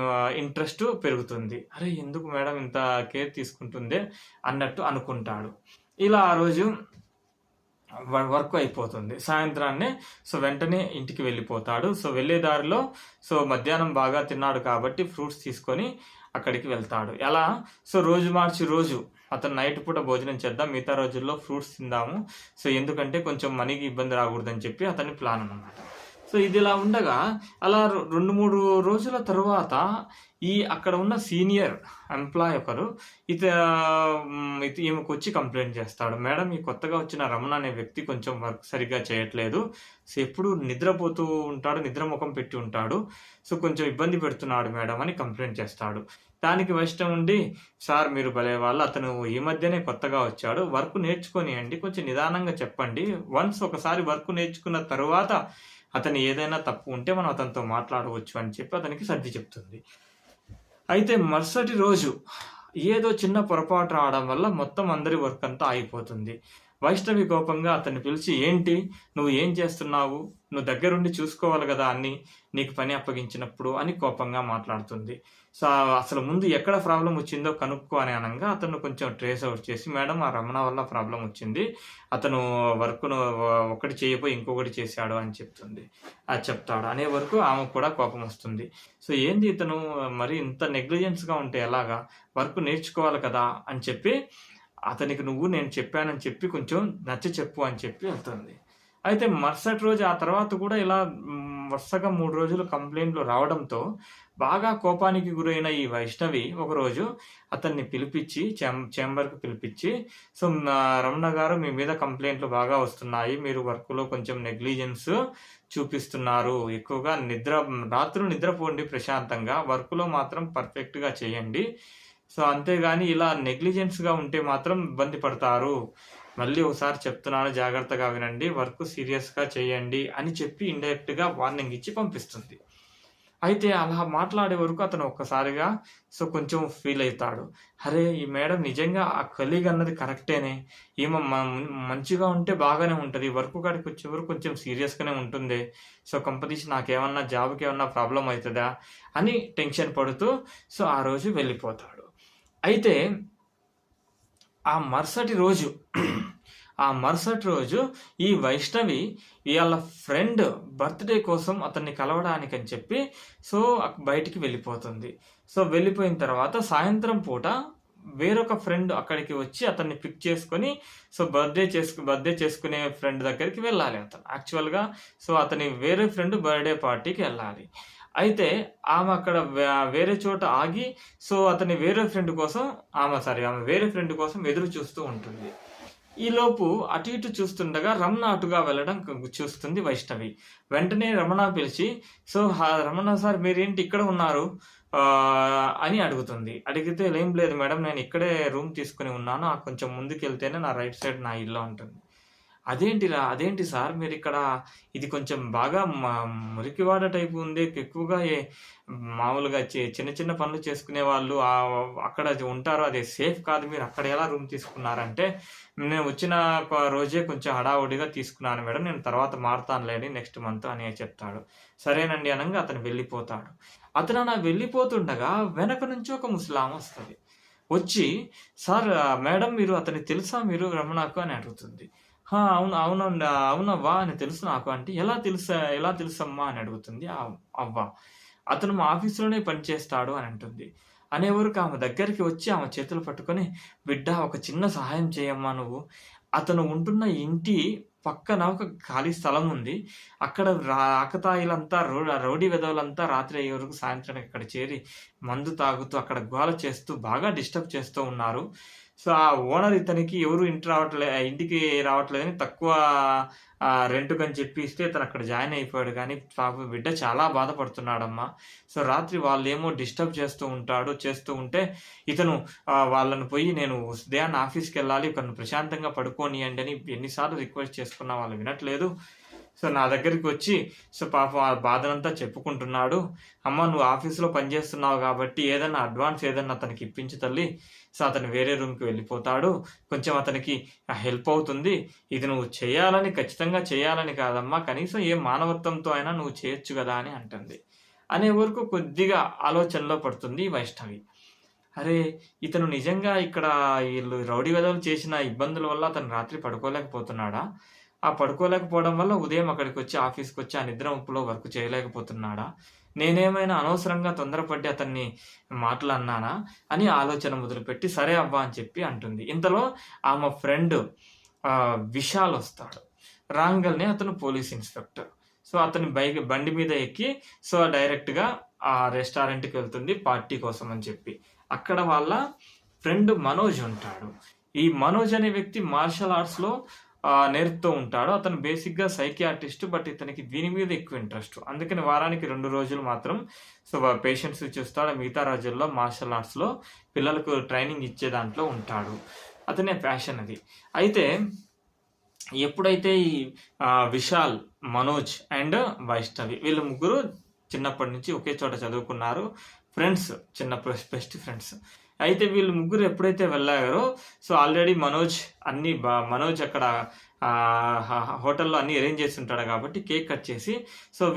ఇంట్రెస్ట్ పెరుగుతుంది. అరే! ఎందుకు మేడం ఇంత కేర్ తీసుకుంటుందే అన్నట్టు అనుకుంటాడు. ఇలా ఆ రోజు వర్క్ అయిపోతుంది. సాయంత్రాన్నే సో వెంటనే ఇంటికి వెళ్ళిపోతాడు. సో వెళ్ళే దారిలో సో మధ్యాహ్నం బాగా తిన్నాడు కాబట్టి ఫ్రూట్స్ తీసుకొని అక్కడికి వెళ్తాడు. ఎలా సో రోజు మార్చి రోజు అతను నైట్ పూట భోజనం చేద్దాం, మిగతా రోజుల్లో ఫ్రూట్స్ తిందాము. సో ఎందుకంటే కొంచెం మనీకి ఇబ్బంది రాకూడదని చెప్పి అతని ప్లాన్ అన్నమాట. సో ఇదిలా ఉండగా అలా 2, 3 రోజుల తరువాత అక్కడ ఉన్న సీనియర్ ఎంప్లాయ్ ఒకరు ఈమెకొచ్చి కంప్లెయింట్ చేస్తాడు. మేడం ఈ కొత్తగా వచ్చిన రమణ అనే వ్యక్తి కొంచెం వర్క్ సరిగ్గా చేయట్లేదు. సో ఎప్పుడు నిద్రపోతూ ఉంటాడు, నిద్ర ముఖం పెట్టి ఉంటాడు. సో కొంచెం ఇబ్బంది పెడుతున్నాడు మేడం అని కంప్లెయింట్ చేస్తాడు. దానికి వైష్ణవ్ ఉండి సార్ మీరు భలే వాళ్ళు, అతను ఈ మధ్యనే కొత్తగా వచ్చాడు, వర్క్ నేర్చుకొనియండి, కొంచెం నిదానంగా చెప్పండి. ఒకసారి వర్క్ నేర్చుకున్న తరువాత అతను ఏదైనా తప్పు ఉంటే మనం అతనితో మాట్లాడవచ్చు అని చెప్పి అతనికి సర్ది చెప్తుంది. అయితే మరుసటి రోజు ఏదో చిన్న పొరపాటు రావడం వల్ల మొత్తం అందరి వర్క్ అంతా ఆగిపోతుంది. వైష్ణవి కోపంగా అతన్ని పిలిచి ఏంటి నువ్వు ఏం చేస్తున్నావు, నువ్వు దగ్గరుండి చూసుకోవాలి కదా అన్ని, నీకు పని అప్పగించినప్పుడు అని కోపంగా మాట్లాడుతుంది. సో అసలు ముందు ఎక్కడ ప్రాబ్లం వచ్చిందో కనుక్కో అని అనగా అతను కొంచెం ట్రేస్ అవుట్ చేసి మేడం ఆ రమణ వల్ల ప్రాబ్లం వచ్చింది, అతను వర్క్ను ఒకటి చేయపోయి ఇంకొకటి చేశాడు అని చెప్తాడు. అనే వరకు ఆమెకు కూడా కోపం వస్తుంది. సో ఏంది ఇతను మరి ఇంత నెగ్లిజెన్స్గా ఉంటే ఎలాగా, వర్క్ నేర్చుకోవాలి కదా అని చెప్పి అతనికి నేను చెప్పానని చెప్పి కొంచెం నచ్చ చెప్పు అని చెప్పి వెళ్తుంది. అయితే మరుసటి రోజు ఆ తర్వాత కూడా ఇలా వరుసగా 3 రోజులు కంప్లెయింట్లు రావడంతో బాగా కోపానికి గురైన ఈ వైష్ణవి ఒకరోజు అతన్ని పిలిపించి చేంబర్‌కి పిలిపించి, "సో, రమణ గారు, మీ మీద కంప్లెయింట్లు బాగా వస్తున్నాయి. మీరు వర్క్‌లో కొంచెం నెగ్లిజెన్స్ చూపిస్తున్నారు. ఎక్కువగా రాత్రులు నిద్రపోండి ప్రశాంతంగా. వర్క్‌లో మాత్రం పర్ఫెక్ట్‌గా చేయండి. సో, అంతేగాని ఇలా నెగ్లిజెన్స్‌గా ఉంటే మాత్రం ఇబ్బంది పడతారు. మళ్ళీ ఒకసారి చెప్తున్నాను, జాగ్రత్తగా వినండి. వర్క్ సీరియస్‌గా చేయండి" అని చెప్పి ఇండైరెక్ట్‌గా వార్నింగ్ ఇచ్చి పంపిస్తుంది. అయితే అలా మాట్లాడే వరకు అతను ఒక్కసారిగా కొంచెం ఫీల్ అయితాడు. అరే! ఈ మేడం నిజంగా ఆ కలీగ్ అన్నది కరెక్టేనే. ఈమె మంచిగా ఉంటే బాగానే ఉంటది. వర్క్ కాడికి వచ్చే వరకు కొంచెం సీరియస్‌గానే ఉంటుందే. కొంపదీసి నాకేమన్నా జాబ్‌కేమన్నా ప్రాబ్లమ్ అయితదా అని టెన్షన్ పడుతూ ఆ రోజు వెళ్ళిపోతాడు. అయితే ఆ మరుసటి రోజు ఈ వైష్ణవి వీళ్ళ ఫ్రెండ్ బర్త్‌డే కోసం అతన్ని కలవడానికని చెప్పి బయటికి వెళ్ళిపోతుంది. వెళ్ళిపోయిన తర్వాత సాయంత్రం పూట వేరొక ఫ్రెండ్ అక్కడికి వచ్చి అతన్ని పిక్ చేసుకొని బర్త్‌డే చేసుకునే ఫ్రెండ్ దగ్గరికి వెళ్ళాలి అతను. యాక్చువల్‌గా అతని వేరే ఫ్రెండ్ బర్త్‌డే పార్టీకి వెళ్ళాలి. అయితే ఆమె అక్కడ వేరే చోట ఆగి అతని వేరే ఫ్రెండ్ కోసం ఆమె వేరే ఫ్రెండ్ కోసం ఎదురు చూస్తూ ఉంటుంది. ఈలోపు అటు ఇటు చూస్తుండగా రమణ అటుగా వెళ్ళడం చూస్తుంది వైష్ణవి. వెంటనే రమణ పిలిచి, రమణ సార్, మీరేంటి ఇక్కడ ఉన్నారు అని అడుగుతుంది. అడిగితే, ఏం లేదు మేడం, నేను ఇక్కడే రూమ్ తీసుకొని ఉన్నాను. కొంచెం ముందుకెళ్తేనే నా రైట్ సైడ్ నా ఇల్లు ఉంటుంది. అదేంటి సార్, మీరిక్కడ ఇది కొంచెం బాగా మురికివాడ టైపు ఉంది. ఎక్కువగా మామూలుగా చిన్న చిన్న పనులు చేసుకునే వాళ్ళు అక్కడ ఉంటారు. అది సేఫ్ కాదు. మీరు అక్కడ ఎలా రూమ్ తీసుకున్నారంటే, నేను వచ్చిన రోజే కొంచెం హడావుడిగా తీసుకున్నాను మేడం. నేను తర్వాత మారుతానులేండి నెక్స్ట్ మంత్ అని చెప్తాడు. సరేనండి అనంగా అతను వెళ్ళిపోతాడు. అతను అలా వెళ్ళిపోతుండగా వెనక నుంచి ఒక ముసలామె వస్తది. వచ్చి, సార్, మేడం, అతనికి తెలుసా మీరు రమణకు అని అడుగుతుంది. అవునవ్వా, అని తెలుసు నాకు అంటే, ఎలా తెలుసమ్మా అని అడుగుతుంది అవ్వ. అతను మా ఆఫీస్‌లోనే పనిచేస్తాడు అని అంటుంది. అనేవరకు ఆమె దగ్గరికి వచ్చి ఆమె చేతులు పట్టుకొని, బిడ్డ, ఒక చిన్న సహాయం చేయమ్మా నువ్వు. అతను ఉంటున్న ఇంటి పక్కన ఒక ఖాళీ స్థలం ఉంది. అక్కడ ఆకతాయిలంతా రౌడీ వెధవలంతా రాత్రి అయ్యే వరకు సాయంత్రానికి అక్కడ చేరి మందు తాగుతూ అక్కడ గోల చేస్తూ బాగా డిస్టర్బ్ చేస్తూ ఉన్నారు. ఆ ఓనర్ ఇతనికి ఎవరు ఇంటికి రావట్లేదని తక్కువ రెంట్‌కని చెప్పి ఇస్తే ఇతను అక్కడ జాయిన్ అయిపోయాడు గానీ, పాపం బిడ్డ చాలా బాధపడుతున్నాడమ్మా. రాత్రి వాళ్ళేమో డిస్టర్బ్ చేస్తూ ఉంటే ఇతను వాళ్ళని పోయి, నేను ఉదయాన్నే ఆఫీస్‌కెళ్ళాలి, ప్రశాంతంగా పడుకోనియండి అని ఎన్నిసార్లు రిక్వెస్ట్ చేసుకున్నా వాళ్ళు వినట్లేదు. నా దగ్గరికి వచ్చి పాపం ఆ బాధనంతా చెప్పుకుంటున్నాడు. అమ్మ, నువ్వు ఆఫీస్‌లో పనిచేస్తున్నావు కాబట్టి ఏదన్నా అడ్వాన్స్ ఏదన్నా అతనికి ఇప్పించు తల్లి. అతను వేరే రూమ్‌కి వెళ్ళిపోతాడు. కొంచెం అతనికి హెల్ప్ అవుతుంది. ఇది నువ్వు ఖచ్చితంగా చేయాలని కాదమ్మా, కనీసం ఏ మానవత్వంతో అయినా నువ్వు చేయొచ్చు గదా అని అంటుంది. అనే వరకు కొద్దిగా ఆలోచనలో పడుతుంది వైష్ణవి. అరే! ఇతను నిజంగా ఇక్కడ ఈళ్ళు రౌడీ వెధవలు చేసిన ఇబ్బందుల వల్ల అతను రాత్రి పడుకోలేకపోతున్నాడా? ఆ పడుకోలేకపోవడం వల్ల ఉదయం అక్కడికొచ్చి ఆఫీస్‌కొచ్చి ఆ నిద్ర మత్తులో వర్క్ చేయలేకపోతున్నాడా? నేనేమైనా అనవసరంగా తొందరపడి అతన్ని మాటలు అన్నానా అని ఆలోచన మొదలుపెట్టి, సరే అవ్వ అని చెప్పి అంటుంది. ఇంతలో ఆమె ఫ్రెండ్ విశాల్ వస్తాడు. రాంగల్నే అతను పోలీస్ ఇన్స్‌పెక్టర్. అతని బండి మీద ఎక్కి డైరెక్ట్‌గా ఆ రెస్టారెంట్‌కి వెళ్తుంది పార్టీ కోసం అని చెప్పి. అక్కడ వాళ్ళ ఫ్రెండ్ మనోజ్ ఉంటాడు. ఈ మనోజ్ అనే వ్యక్తి మార్షల్ ఆర్ట్స్‌లో నేర్పుతూ ఉంటాడు. అతను బేసిక్‌గా సైకియాట్రిస్ట్. బట్ ఇతనికి దీని మీద ఎక్కువ ఇంట్రెస్ట్. అందుకని వారానికి 2 రోజులు మాత్రం పేషెంట్స్‌ని చూస్తాడు. మిగతా రోజుల్లో మార్షల్ ఆర్ట్స్‌లో పిల్లలకు ట్రైనింగ్ ఇచ్చే దాంట్లో ఉంటాడు. అతని ప్యాషన్ అది. అయితే ఎప్పుడైతే ఈ విశాల్, మనోజ్ అండ్ వైష్ణవి వీళ్ళు ముగ్గురు చిన్నప్పటి నుంచి ఒకే చోట చదువుకున్నారు. Friends, best friends. అయితే వీళ్ళు ముగ్గురు ఎప్పుడైతే వెళ్ళారో ఆల్రెడీ మనోజ్ అక్కడ హోటల్‌లో అన్నీ అరేంజ్ చేసి ఉంటాడు కాబట్టి కేక్ కట్ చేసి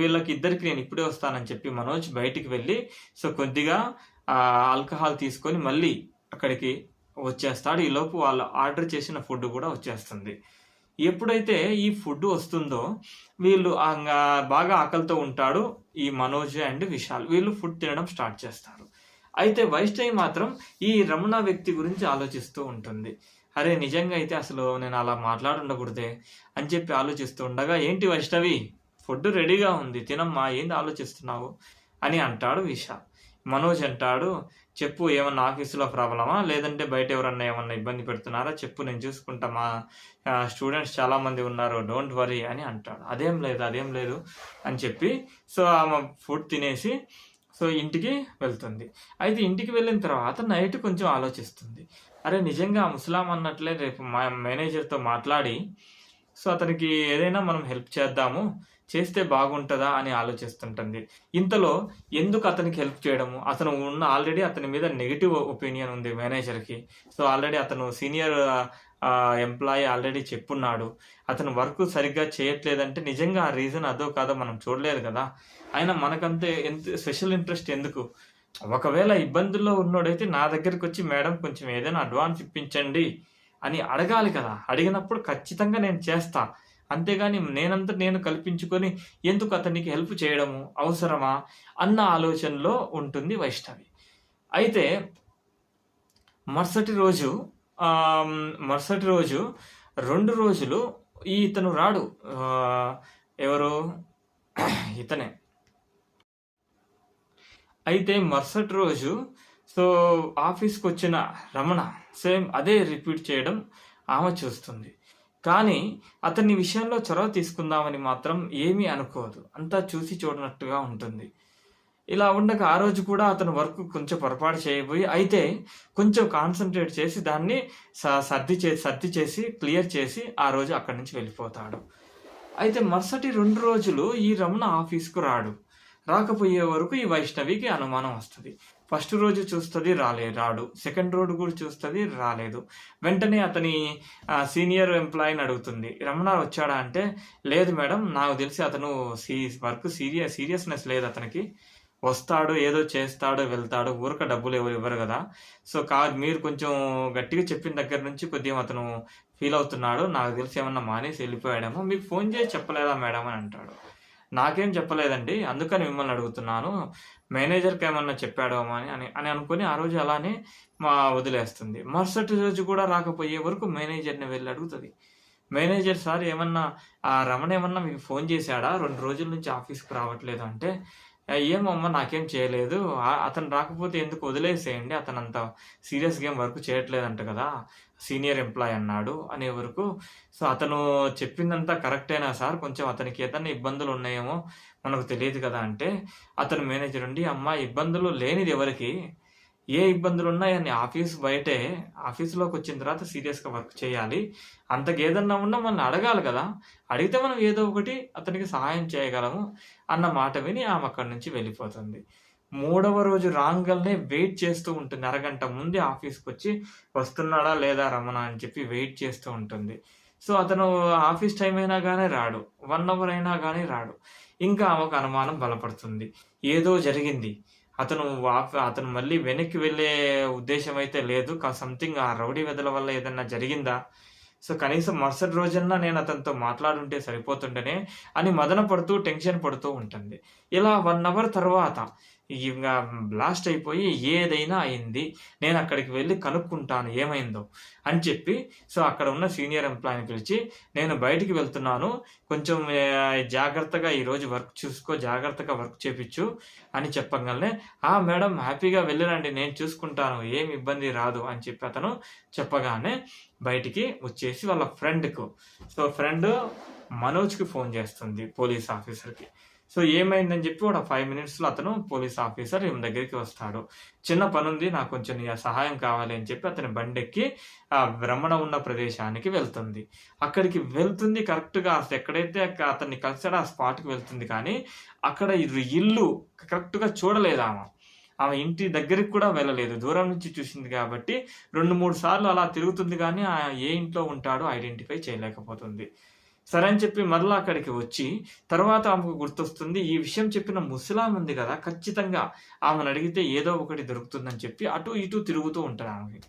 వీళ్ళకి ఇద్దరికి నేను ఇప్పుడే వస్తానని చెప్పి మనోజ్ బయటికి వెళ్ళి కొద్దిగా ఆల్కహాల్ తీసుకొని మళ్ళీ అక్కడికి వచ్చేస్తాడు. ఈలోపు వాళ్ళు ఆర్డర్ చేసిన ఫుడ్ కూడా వచ్చేస్తుంది. ఎప్పుడైతే ఈ ఫుడ్ వస్తుందో వీళ్ళు బాగా ఆకలితో ఉంటాడు ఈ మనోజ్ అండ్ విశాల్. వీళ్ళు ఫుడ్ తినడం స్టార్ట్ చేస్తారు. అయితే వైష్ణవి మాత్రం ఈ రమణ వ్యక్తి గురించి ఆలోచిస్తూ ఉంటుంది. అరే! నిజంగా అయితే అసలు నేను అలా మాట్లాడుండకూడదే అని చెప్పి ఆలోచిస్తూ ఉండగా, "ఏంటి వైష్ణవి ఫుడ్ రెడీగా ఉంది తినమ్మా ఏంది ఆలోచిస్తున్నావు?" అని అంటాడు విశాల్. మనోజ్ అంటాడు, "చెప్పు ఏమన్నా ఆఫీస్‌లో ప్రాబ్లమా? లేదంటే బయట ఎవరన్నా ఏమన్నా ఇబ్బంది పెడుతున్నారా? చెప్పు నేను చూసుకుంటా. మా స్టూడెంట్స్ చాలామంది ఉన్నారు. డోంట్ వర్రీ" అని అంటాడు. అదేం లేదు" అని చెప్పి సో, ఆమె ఫుడ్ తినేసి సో, ఇంటికి వెళ్తుంది. అయితే ఇంటికి వెళ్ళిన తర్వాత నైట్ కొంచెం ఆలోచిస్తుంది. అరే! నిజంగా ఆ ముసలామె అన్నట్లే రేపు మా మేనేజర్‌తో మాట్లాడి సో, అతనికి ఏదైనా మనం హెల్ప్ చేద్దాము. చేస్తే బాగుంటదా అని ఆలోచిస్తుంటుంది. ఇంతలో ఎందుకు అతనికి హెల్ప్ చేయడము? అతను ఆల్రెడీ అతని మీద నెగెటివ్ ఒపీనియన్ ఉంది మేనేజర్‌కి. సో, ఆల్రెడీ అతను సీనియర్ ఎంప్లాయీ ఆల్రెడీ చెప్పున్నాడు. అతను వర్క్ సరిగ్గా చేయట్లేదంటే నిజంగా ఆ రీజన్ అదో కాదో మనం చూడలేదు కదా! అయినా మనకంతే స్పెషల్ ఇంట్రెస్ట్ ఎందుకు? ఒకవేళ ఇబ్బందుల్లో ఉన్నోడైతే నా దగ్గరకొచ్చి మేడం కొంచెం ఏదైనా అడ్వాన్స్ ఇప్పించండి అని అడగాలి కదా! అడిగినప్పుడు ఖచ్చితంగా నేను చేస్తా. అంతేగాని నేనంతట నేను కల్పించుకొని ఎందుకు అతనికి హెల్ప్ చేయడము అవసరమా? అన్న ఆలోచనలో ఉంటుంది వైష్ణవి. అయితే మరుసటి రోజు మరుసటి రోజు 2 రోజులు ఇతను రాడు. ఎవరు? ఇతనే. అయితే మరుసటి రోజు సో, ఆఫీస్‌కొచ్చిన రమణ సేమ్ అదే రిపీట్ చేయడం ఆమె చూస్తుంది. కానీ అతని విషయంలో చొరవ తీసుకుందామని మాత్రం ఏమీ అనుకోదు. అంతా చూసి చూడనట్టుగా ఉంటుంది. ఇలా ఉండగా ఆ రోజు కూడా అతను వర్క్ కొంచెం పొరపాటు చేయబోయి అయితే కొంచెం కాన్సంట్రేట్ చేసి దాన్ని సర్ది చేసి క్లియర్ చేసి ఆ రోజు అక్కడి నుంచి వెళ్ళిపోతాడు. అయితే మరుసటి 2 రోజులు ఈ రమణ ఆఫీస్‌కు రాడు. రాకపోయే వరకు ఈ వైష్ణవికి అనుమానం వస్తది. ఫస్ట్ రోజు చూస్తది రాడు. సెకండ్ రోజు కూడా చూస్తది రాలేదు. వెంటనే అతని సీనియర్ ఎంప్లాయీని అడుగుతుంది. "రమణ వచ్చాడా?" అంటే, "లేదు మేడం. నాకు తెలిసి అతను వర్క్ సీరియస్‌నెస్ లేదు అతనికి. వస్తాడు, ఏదో చేస్తాడు, వెళ్తాడు. ఊరక డబ్బులు ఎవరు ఇవ్వరు గదా! సో, మీరు కొంచెం గట్టిగా చెప్పిన దగ్గర నుంచి కొద్దిగా అతను ఫీల్ అవుతున్నాడు. నాకు తెలిసి ఏమన్నా మానేసి ఎళ్ళిపోయాడేమో. మీకు ఫోన్ చేసి చెప్పలేదా మేడం?" అని అంటాడు. "నాకేం చెప్పలేదండి. అందుకని మిమ్మల్ని అడుగుతున్నాను. మేనేజర్‌కేమన్నా చెప్పాడేమో అని అనుకోని ఆ రోజు అలానే వదిలేస్తుంది. మరుసటి రోజు కూడా రాకపోయే వరకు మేనేజర్‌ని వెళ్లి అడుగుతది. మేనేజర్ సార్ ఏమన్నా రమణ ఏమన్నా మీకు ఫోన్ చేసాడా? 2 రోజుల నుంచి ఆఫీస్‌కి రావట్లేదు అంటే, ఏమో అమ్మ నాకేం చేయలేదు. అతను రాకపోతే ఎందుకు వదిలేసేయండి. అతనంత సీరియస్‌గా ఏం వర్క్ చేయట్లేదంట కదా! సీనియర్ ఎంప్లాయీ అన్నాడు" అనే వరకు సో, అతను చెప్పిందంతా కరెక్టేనా సార్? కొంచెం అతనికి ఏదన్నా ఇబ్బందులున్నాయేమో మనకు తెలీదు కదా! అంటే అతని మేనేజర్ ఉండి, "అమ్మా ఇబ్బందులు లేనిది ఎవరికి? ఏ ఇబ్బందులున్నాయని ఆఫీస్ బయటే ఆఫీస్‌లోకొచ్చిన తర్వాత సీరియస్‌గా వర్క్ చేయాలి. అంతకేదన్నా ఉన్నా మనల్ని అడగాలి కదా! అడిగితే మనం ఏదో ఒకటి అతనికి సహాయం చేయగలము" అన్న మాట విని ఆమె అక్కడి నుంచి వెళ్ళిపోతుంది. మూడవ రోజు రాంగాల్నే వెయిట్ చేస్తూ ఉంటుంది. అరగంట ముందే ఆఫీస్‌కొచ్చి వస్తున్నాడా లేదా రమణ అని చెప్పి వెయిట్ చేస్తూ ఉంటుంది. సో, అతను ఆఫీస్ టైమ్ అయినా గాని రాడు. 1 అవర్ అయినా గాని రాడు. ఇంకా ఆమెకు అనుమానం బలపడుతుంది. ఏదో జరిగింది. అతను మళ్ళీ వెనక్కి వెళ్ళే ఉద్దేశ్యం అయితే లేదు. సంథింగ్ ఆ రౌడీ వెధల వల్ల ఏదన్నా జరిగిందా? సో, కనీసం మరుసటి రోజన్నా నేను అతనితో మాట్లాడుంటే సరిపోతుండేనే అని మదన పడుతూ, టెన్షన్ పడుతూ ఉంటుంది. ఇలా 1 అవర్ తర్వాత ఇంగ బ్లాస్ట్ అయిపోయి ఏదైనా అయింది. నేనక్కడికి వెళ్లి కనుక్కుంటాను ఏమైందో అని చెప్పి సో, అక్కడ ఉన్న సీనియర్ ఎంప్లాయీని పిలిచి, "నేను బయటికి వెళ్తున్నాను. కొంచెం జాగ్రత్తగా ఈరోజు వర్క్ చూసుకో. జాగ్రత్తగా వర్క్ చేపిచ్చు" అని చెప్పంగాల్నే, "ఆ! మేడం హ్యాపీగా వెళ్ళిరండి. నేను చూసుకుంటాను. ఏమి ఇబ్బంది రాదు" అని చెప్పి అతను చెప్పగానే బయటికి వచ్చేసి వాళ్ళ ఫ్రెండ్ మనోజ్‌కి ఫోన్ చేస్తుంది పోలీస్ ఆఫీసర్‌కి. సో, ఏమైందని చెప్పి ఒక 5 మినిట్స్‌లో అతను పోలీస్ ఆఫీసర్ ఈమె దగ్గరికి వస్తాడు. "చిన్న పనుంది. నాకు కొంచెం నీ సహాయం కావాలి" అని చెప్పి అతని బండెక్కి రమణ ఉన్న ప్రదేశానికి వెళ్తుంది. అక్కడికి వెళ్తుంది కరెక్ట్‌గా ఎక్కడైతే అతన్ని కలిసాడో ఆ స్పాట్‌కి వెళ్తుంది కానీ, అక్కడ ఇల్లు కరెక్ట్‌గా చూడలేదామె. ఆమె ఇంటి దగ్గరికి కూడా వెళ్ళలేదు. దూరం నుంచి చూసింది కాబట్టి 2, 3 సార్లు అలా తిరుగుతుంది గానీ, ఏ ఇంట్లో ఉంటాడో ఐడెంటిఫై చేయలేకపోతుంది. సరే అని చెప్పి మరలా అక్కడికి వచ్చి, తర్వాత ఆమెకు గుర్తొస్తుంది. ఈ విషయం చెప్పిన ముసలామె ఉంది గదా! ఖచ్చితంగా ఆమెనడిగితే ఏదో ఒకటి దొరుకుతుందని చెప్పి అటు ఇటు తిరుగుతూ ఉంటది ఆమెకి.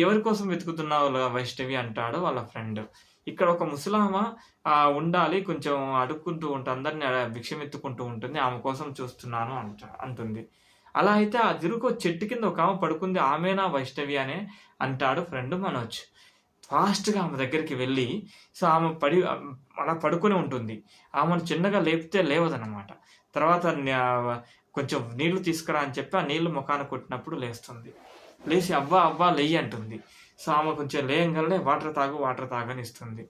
ఎవరి కోసం వెతుకుతున్నావు వైష్ణవి అంటాడు వాళ్ళ ఫ్రెండ్. ఇక్కడ ఒక ముసలామ ఉండాలి. కొంచెం అడుక్కుంటూ ఉంటుంది. అందరిని భిక్షమెత్తుకుంటూ ఉంటుంది. ఆమె కోసం చూస్తున్నాను అంటుంది. అలా అయితే ఆ ఇరుకో చెట్టు కింద ఒక ఆమె పడుకుంది. ఆమెనా వైష్ణవి అనే అంటాడు ఫ్రెండ్ మనోజ్. ఫాస్ట్‌గా ఆమె దగ్గరికి వెళ్ళి సో, ఆమె అలా పడుకొని ఉంటుంది. ఆమెను చిన్నగా లేపితే లేవదనమాట. తర్వాత కొంచెం నీళ్లు తీసుకురా అని చెప్పి, ఆ నీళ్లు మొఖాన కొట్టినప్పుడు లేస్తుంది. లేసి "అవ్వ! అవ్వ! లెయ్యి" అంటుంది. సో, ఆమె కొంచెం లేయంగాల్నే వాటర్ తాగు అని ఇస్తుంది.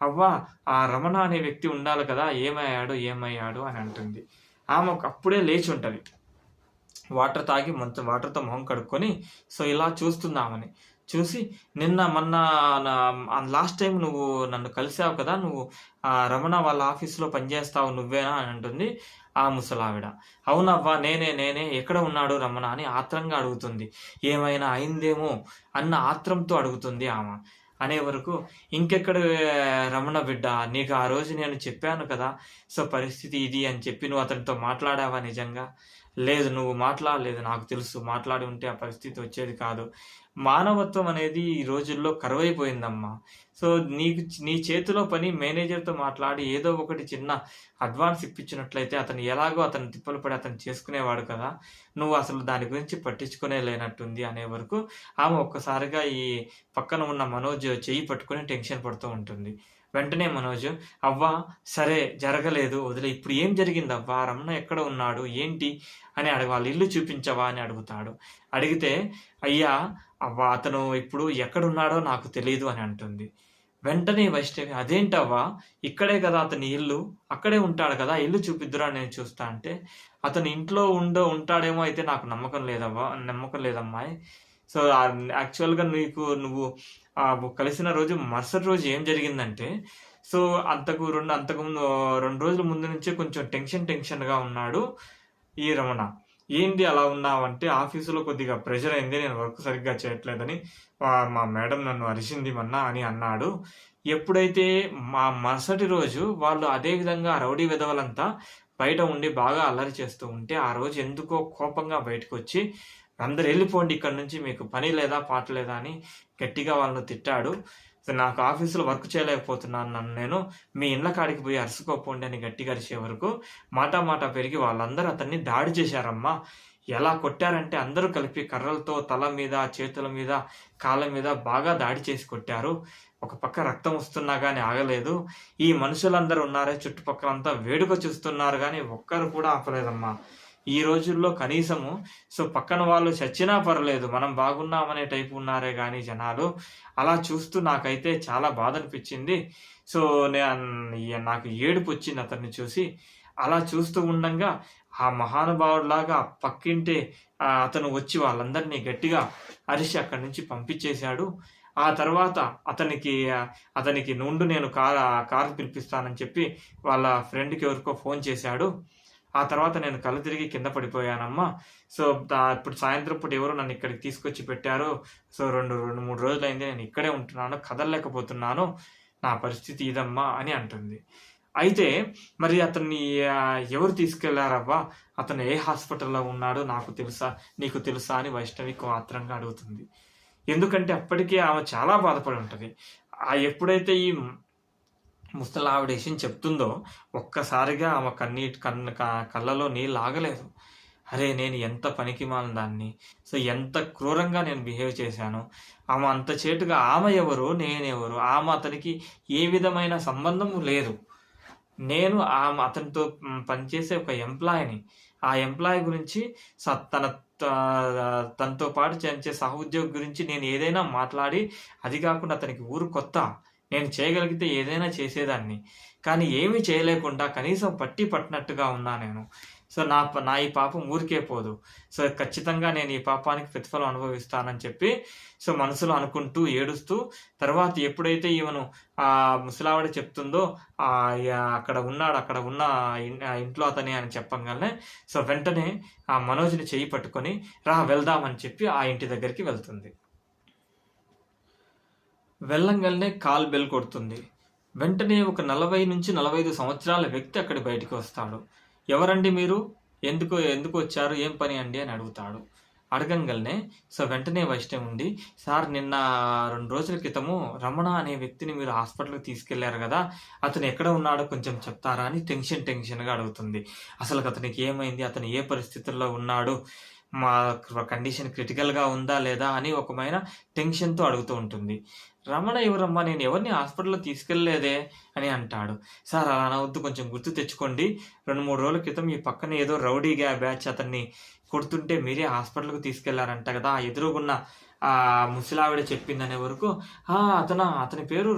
"అవ్వ! ఆ రమణ అనే వ్యక్తి ఉండాలి కదా! ఏమయ్యాడు" అని అంటుంది. ఆమె అప్పుడే లేచుంటది. వాటర్ తాగి మంచి వాటర్‌తో మొహం కడుక్కొని సో, ఇలా చూస్తుందామెని. చూసి మొన్న లాస్ట్ టైమ్ నువ్వు నన్ను కలిసావు కదా! నువ్వు రమణ వాళ్ళ ఆఫీస్‌లో పనిచేస్తావు నువ్వేనా? అని అంటుంది ఆ ముసలావిడ. అవునవ్వ నేనే. ఎక్కడ ఉన్నాడు రమణ? అని ఆత్రంగా అడుగుతుంది. ఏమైనా అయిందేమో అన్న ఆత్రంతో అడుగుతుంది ఆమె. అనే వరకు ఇంకెక్కడ రమణ బిడ్డ నీకు ఆ రోజు నేను చెప్పాను కదా! సో, పరిస్థితి ఇది అని చెప్పి నువ్వు అతనితో మాట్లాడావా నిజంగా? లేదు నువ్వు మాట్లాడలేదు. నాకు తెలుసు. మాట్లాడి ఉంటే ఆ పరిస్థితి వచ్చేది కాదు. మానవత్వం అనేది ఈ రోజుల్లో కరువైపోయిందమ్మా. సో, నీ చేతిలో పని మేనేజర్‌తో మాట్లాడి ఏదో ఒకటి చిన్న అడ్వాన్స్ ఇప్పించినట్లయితే అతను తిప్పలు పడి అతను చేసుకునేవాడు కదా! నువ్వు అసలు దాని గురించి పట్టించుకునే లేనట్టుంది అనే వరకు ఆమె ఒక్కసారిగా ఈ పక్కన ఉన్న మనోజ్ చెయ్యి పట్టుకొని టెన్షన్ పడుతూ ఉంటుంది. వెంటనే మనోజ్ "అవ్వ సరే జరగలేదు వదిలేయి. ఇప్పుడు ఏం జరిగిందవ్వ? రమణ ఎక్కడ ఉన్నాడు? ఏంటి?" అని వాళ్ళ ఇల్లు చూపించవా అని అడుగుతాడు. అడిగితే "అయ్యా అతను ఇప్పుడు ఎక్కడున్నాడో నాకు తెలీదు" అని అంటుంది. వెంటనే వైష్ణవి "అదేంటవ్వా? ఇక్కడే కదా అతని ఇల్లు. అక్కడే ఉంటాడు కదా! ఇల్లు చూపిద్దురా నేను చూస్తా" అంటే "అతను ఇంట్లో ఉంటాడేమో అయితే నాకు నమ్మకం లేదమ్మాయి. సో, యాక్చువల్‌గా నువ్వు కలిసిన రోజు మరుసటి రోజు ఏం జరిగిందంటే సో, అంతకుముందు 2 రోజుల ముందు నుంచే కొంచెం టెన్షన్‌గా ఉన్నాడు ఈ రమణ. ఏంటి అలా ఉన్నావంటే ఆఫీసులో కొద్దిగా ప్రెషర్ అయింది. నేను వర్క్ సరిగ్గా చేయట్లేదని మా మేడం నన్ను అరిసింది మొన్న అని అన్నాడు. ఎప్పుడైతే మరుసటి రోజు వాళ్ళు అదే విధంగా రౌడీ వెధవలంతా బయట ఉండి బాగా అల్లరి చేస్తూ ఉంటే, ఆ రోజు ఎందుకో కోపంగా బయటకొచ్చి అందరూ "ఎళ్ళిపోండి ఇక్కడి నుంచి మీకు పని లేదా, పాట లేదా" అని గట్టిగా వాళ్ళని తిట్టాడు. సో, నాకు ఆఫీస్‌లో వర్క్ చేయలేకపోతున్నాను నేను. మీ ఇళ్ళ కాడికి పోయి అరుసుకోపోండి అని గట్టిగా అరిచే వరకు మాట పెరిగి వాళ్ళందరూ అతన్ని దాడి చేశారమ్మా. ఎలా కొట్టారంటే అందరూ కలిపి కర్రలతో తల మీద, చేతుల మీద, కాళ్ళ మీద బాగా దాడి చేసి కొట్టారు. ఒక పక్క రక్తం వస్తున్నా గాని ఆగలేదు. ఈ మనుషులందరూ ఉన్నారే చుట్టుపక్కలంతా వేడుక చూస్తున్నారు గాని ఒక్కరు కూడా ఆపలేదమ్మా. ఈ రోజుల్లో కనీసము సో, పక్కన వాళ్ళు చచ్చినా పర్లేదు. మనం బాగున్నామనే టైపు ఉన్నారే గానీ జనాలు. అలా చూస్తూ నాకైతే చాలా బాధనిపిచ్చింది. సో, నాకు ఏడుపొచ్చింది అతన్ని చూసి. అలా చూస్తూ ఉండంగా ఆ మహానుభావుడిలాగా పక్కింటి అతను వచ్చి వాళ్ళందరినీ గట్టిగా అరిచి అక్కడి నుంచి పంపించేశాడు. ఆ తర్వాత అతనికి నుండు నేను కారు పిలిపిస్తానని చెప్పి వాళ్ళ ఫ్రెండ్‌కి ఎవరికో ఫోన్ చేశాడు. ఆ తర్వాత నేను కళ్ళు తిరిగి కింద పడిపోయానమ్మా. సో, ఇప్పుడు సాయంత్రం పూట ఎవరో నన్ను ఇక్కడికి తీసుకొచ్చి పెట్టారు. సో, 2, 3 రోజులైంది నేను ఇక్కడే ఉంటున్నాను. కదలలేకపోతున్నాను. నా పరిస్థితి ఇదమ్మా అని అంటుంది. అయితే మరి అతన్ని ఎవరు తీసుకెళ్లారవ్వా? అతను ఏ హాస్పిటల్‌లో ఉన్నాడో నీకు తెలుసా? అని వైష్ణవి ఆత్రంగా అడుగుతుంది. ఎందుకంటే అప్పటికే ఆమె చాలా బాధపడి ఉంటది. ఎప్పుడైతే ఈ ముసలావిడ విషయం చెప్తుందో ఒక్కసారిగా ఆమె కళ్ళలో నీళ్ళు ఆగలేదు. అరే! నేను ఎంత పనికిమాలిన దాన్ని. సో, ఎంత క్రూరంగా నేను బిహేవ్ చేశాను. ఆమె అంత చేటుగా ఆమె ఎవరు? నేనెవరు? ఆమె అతనికి ఏ విధమైన సంబంధము లేదు. నేను అతనితో పనిచేసే ఒక ఎంప్లాయిని. ఆ ఎంప్లాయీ గురించి తనతో పాటు చేసే సహోద్యోగి గురించి నేను ఏదైనా మాట్లాడి అది కాకుండా అతనికి ఊరు కొత్త. నేను చేయగలిగితే ఏదైనా చేసేదాన్ని. కానీ ఏమీ చేయలేకుండా కనీసం పట్టినట్టుగా ఉన్నా నేను. సో, నా ఈ పాపం ఊరికే పోదు. సో, ఖచ్చితంగా నేను ఈ పాపానికి ప్రతిఫలం అనుభవిస్తానని చెప్పి సో, మనసులో అనుకుంటూ, ఏడుస్తూ తర్వాత ఎప్పుడైతే ఈమెను ముసలావిడ చెప్తుందో అక్కడ ఉన్న ఇంట్లో అతనే అని చెప్పంగానే సో, వెంటనే ఆ మనోజ్‌ని చెయ్యి పట్టుకొని రా వెళ్దాం అని చెప్పి ఆ ఇంటి దగ్గరికి వెళ్తుంది. వెళ్ళంగాల్నే కాల్ బెల్ కొడుతుంది. వెంటనే ఒక 40-45 సంవత్సరాల వ్యక్తి అక్కడి బయటికి వస్తాడు. "ఎవరండి మీరు? ఎందుకొచ్చారు? ఏం పని అండి?" అని అడుగుతాడు. అడగంగాల్నే సో, వెంటనే వైష్ణవి ఉండి "సార్ నిన్న 2 రోజుల క్రితము రమణ అనే వ్యక్తిని మీరు హాస్పిటల్‌కి తీసుకెళ్లారు గదా! అతను ఎక్కడ ఉన్నాడో కొంచెం చెప్తారా?" అని టెన్షన్‌గా అడుగుతుంది. అసలు అతనికి ఏమైంది? అతను ఏ పరిస్థితుల్లో ఉన్నాడు? మా కండిషన్ క్రిటికల్‌గా ఉందా లేదా అని ఒకమైన టెన్షన్‌తో అడుగుతూ ఉంటుంది. రమణ ఎవరమ్మా? నేను ఎవరిని హాస్పిటల్‌లో తీసుకెళ్ళలేదే అని అంటాడు. సార్ అలా అనవద్దు, కొంచెం గుర్తు తెచ్చుకోండి. 2, 3 రోజుల క్రితం ఈ పక్కన ఏదో రౌడీ బ్యాచ్ అతన్ని కొడుతుంటే మీరే హాస్పిటల్‌కి తీసుకెళ్లారంట కదా! ఆ ఎదురుగున్న ముసలావిడ చెప్పిందనే వరకు, అతనా? అతని పేరు